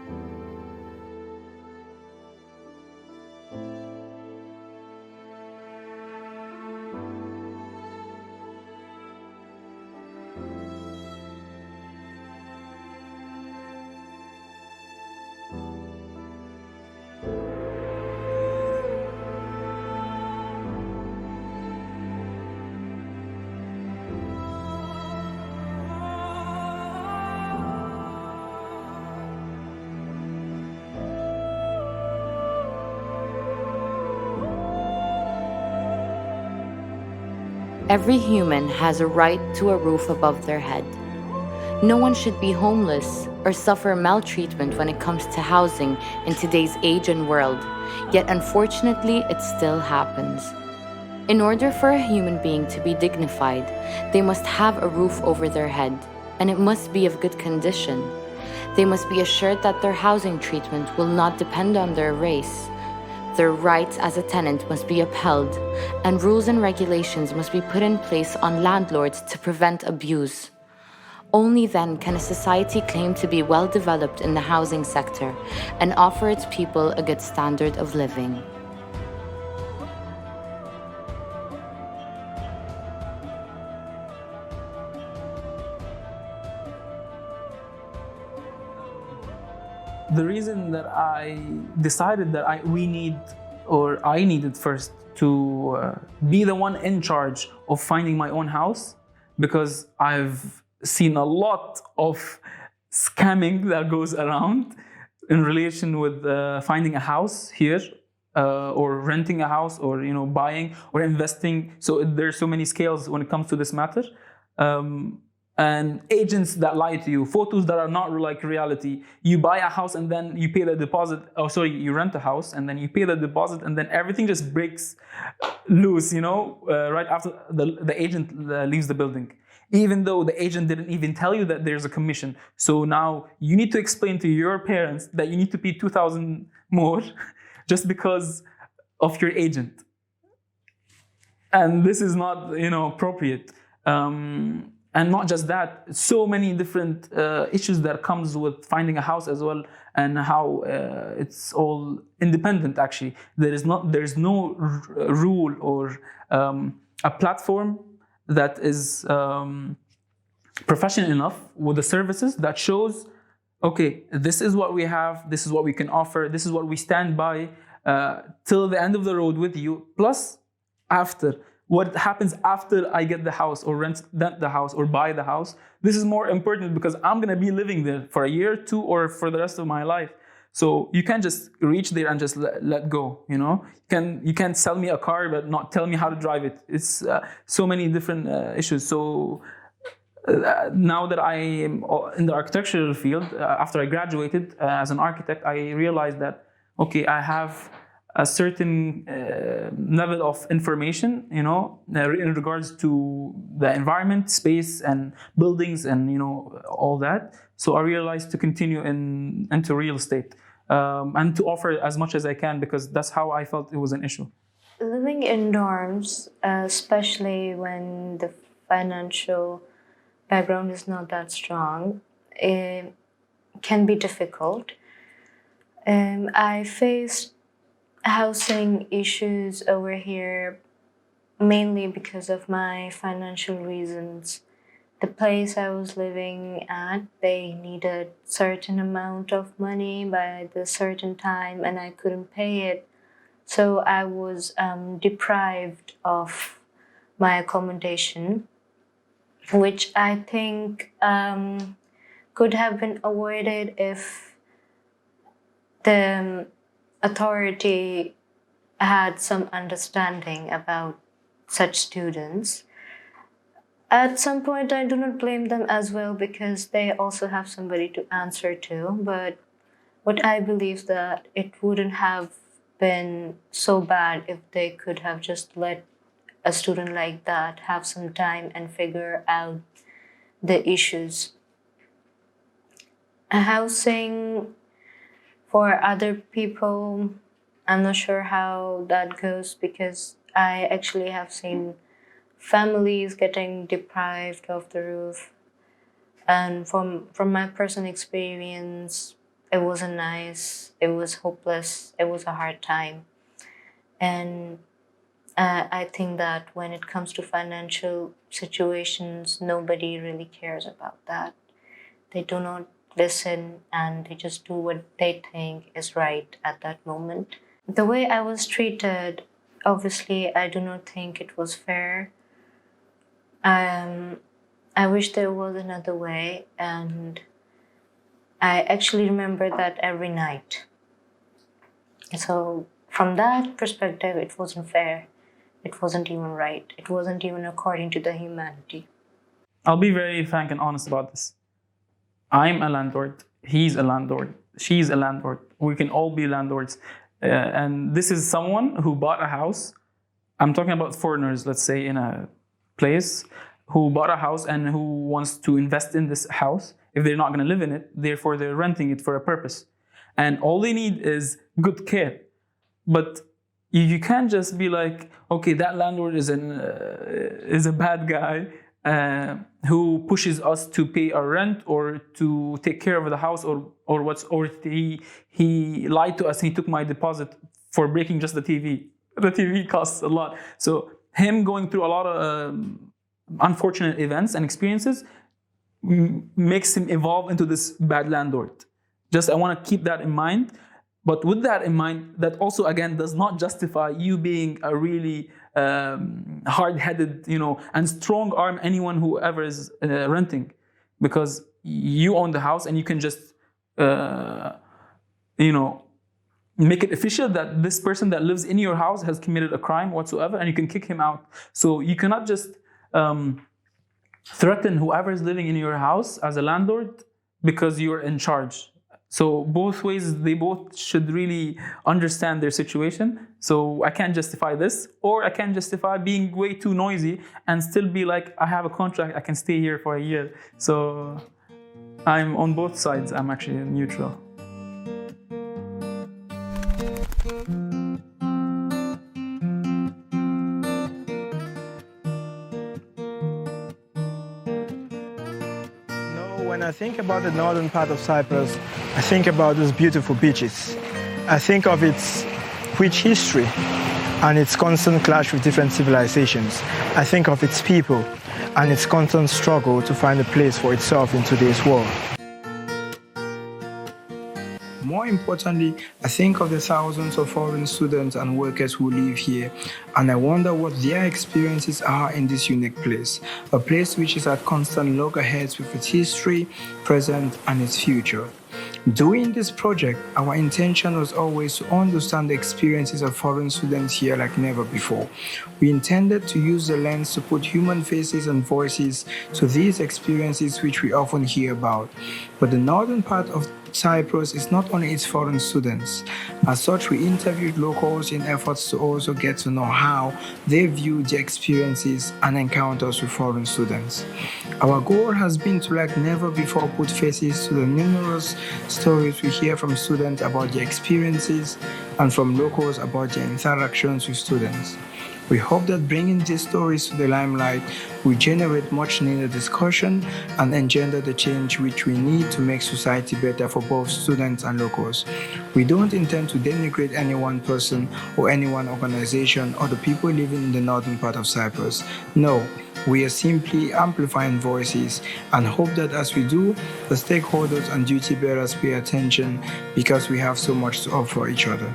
Every human has a right to a roof above their head. No one should be homeless or suffer maltreatment when it comes to housing in today's age and world, yet unfortunately it still happens. In order for a human being to be dignified, they must have a roof over their head, and it must be of good condition. They must be assured that their housing treatment will not depend on their race. Their rights as a tenant must be upheld, and rules and regulations must be put in place on landlords to prevent abuse. Only then can a society claim to be well developed in the housing sector and offer its people a good standard of living. The reason that I decided that I needed first to be the one in charge of finding my own house, because I've seen a lot of scamming that goes around in relation with finding a house here, or renting a house, or buying or investing. So there's so many scales when it comes to this matter. And agents that lie to you, photos that are not like reality. You buy a house and then you pay the deposit. You rent a house and then you pay the deposit, and then everything just breaks loose, right after the agent leaves the building. even though the agent didn't even tell you that there's a commission. So now you need to explain to your parents that you need to pay 2,000 more just because of your agent. And this is not, appropriate. And not just that, so many different issues that comes with finding a house as well, and how it's all independent. Actually, there's no rule or a platform that is professional enough with the services that shows, okay, this is what we have, this is what we can offer, this is what we stand by till the end of the road with you. Plus, after. What happens after I get the house or rent the house or buy the house, this is more important because I'm gonna be living there for a year, 2, or for the rest of my life. So you can't just reach there and just let go, You can't sell me a car but not tell me how to drive it. It's so many different issues. So now that I am in the architectural field, after I graduated as an architect, I realized that, okay, I have a certain level of information, in regards to the environment, space, and buildings, and all that. So I realized to continue into real estate and to offer as much as I can, because that's how I felt it was an issue. Living in dorms, especially when the financial background is not that strong, it can be difficult. I faced housing issues over here mainly because of my financial reasons. The place I was living at, they needed certain amount of money by the certain time, and I couldn't pay it. So I was deprived of my accommodation, which I think could have been avoided if the authority had some understanding about such students. At some point, I do not blame them as well, because they also have somebody to answer to. But what I believe that it wouldn't have been so bad if they could have just let a student like that have some time and figure out the issues. Housing for other people, I'm not sure how that goes, because I actually have seen families getting deprived of the roof. And from my personal experience, it wasn't nice, it was hopeless, it was a hard time. And I think that when it comes to financial situations, nobody really cares about that. They do not listen, and they just do what they think is right at that moment. The way I was treated, obviously, I do not think it was fair. I wish there was another way, and I actually remember that every night. So from that perspective, it wasn't fair. It wasn't even right. It wasn't even according to the humanity. I'll be very frank and honest about this. I'm a landlord, he's a landlord, she's a landlord. We can all be landlords. And this is someone who bought a house. I'm talking about foreigners, let's say, in a place, who bought a house and who wants to invest in this house. If they're not going to live in it, therefore they're renting it for a purpose. And all they need is good care. But you can't just be like, okay, that landlord is a bad guy, who pushes us to pay our rent or to take care of the house, or he lied to us. He took my deposit for breaking just the TV. The TV costs a lot. So him going through a lot of unfortunate events and experiences makes him evolve into this bad landlord. I want to keep that in mind. But with that in mind, that also again does not justify you being a really hard-headed, and strong-arm anyone whoever is renting, because you own the house and you can just, make it official that this person that lives in your house has committed a crime whatsoever, and you can kick him out. So you cannot just threaten whoever is living in your house as a landlord because you're in charge. So both ways, they both should really understand their situation. So I can't justify this, or I can't justify being way too noisy and still be like, I have a contract, I can stay here for a year. So I'm on both sides, I'm actually neutral. When I think about the northern part of Cyprus, I think about those beautiful beaches. I think of its rich history and its constant clash with different civilizations. I think of its people and its constant struggle to find a place for itself in today's world. More importantly, I think of the thousands of foreign students and workers who live here, and I wonder what their experiences are in this unique place, a place which is at constant loggerheads with its history, present, and its future. Doing this project, our intention was always to understand the experiences of foreign students here like never before. We intended to use the lens to put human faces and voices to these experiences which we often hear about. But the northern part of Cyprus is not only its foreign students. As such, we interviewed locals in efforts to also get to know how they view the experiences and encounters with foreign students. Our goal has been to like never before put faces to the numerous stories we hear from students about their experiences and from locals about their interactions with students. We hope that bringing these stories to the limelight will generate much needed discussion and engender the change which we need to make society better for both students and locals. We don't intend to denigrate any one person or any one organization or the people living in the northern part of Cyprus. No, we are simply amplifying voices and hope that as we do, the stakeholders and duty bearers pay attention because we have so much to offer each other.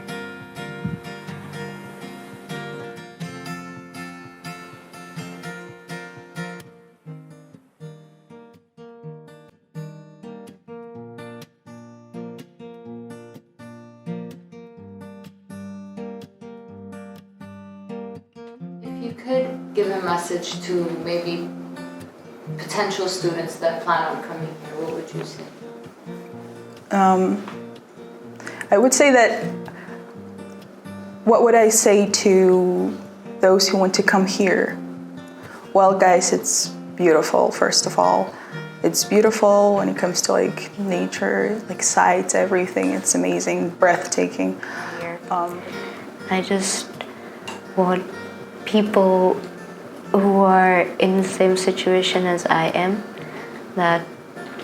You could give a message to maybe potential students that plan on coming here, what would you say? I would say that, what would I say to those who want to come here? Well, guys, it's beautiful, first of all. It's beautiful when it comes to like nature, like sights, everything. It's amazing, breathtaking. I just want people who are in the same situation as I am, that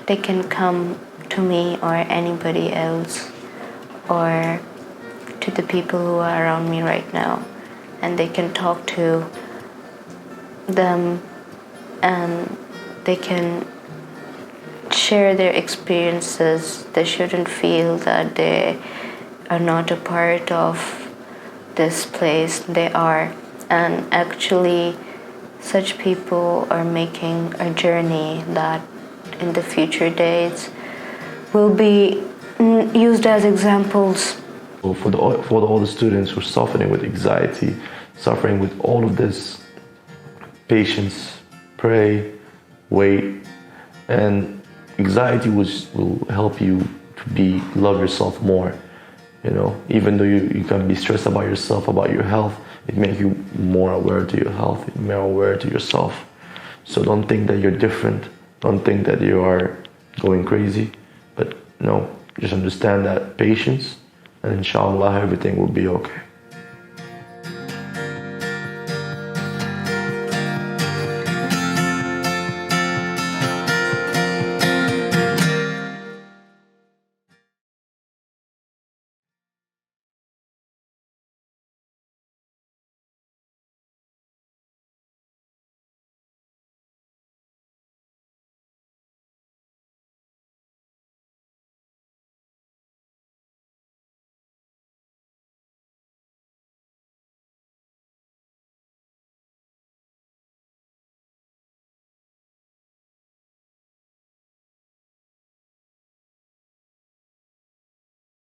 they can come to me or anybody else or to the people who are around me right now, and they can talk to them and they can share their experiences. They shouldn't feel that they are not a part of this place. They are. And actually, such people are making a journey that in the future days will be used as examples. For all the students who are suffering with anxiety, suffering with all of this, patience, pray, wait, and anxiety will help you to love yourself more. You know, even though you can be stressed about yourself, about your health, it makes you more aware to your health, more aware to yourself. So don't think that you're different. Don't think that you are going crazy. But no, just understand that patience, and inshallah everything will be okay.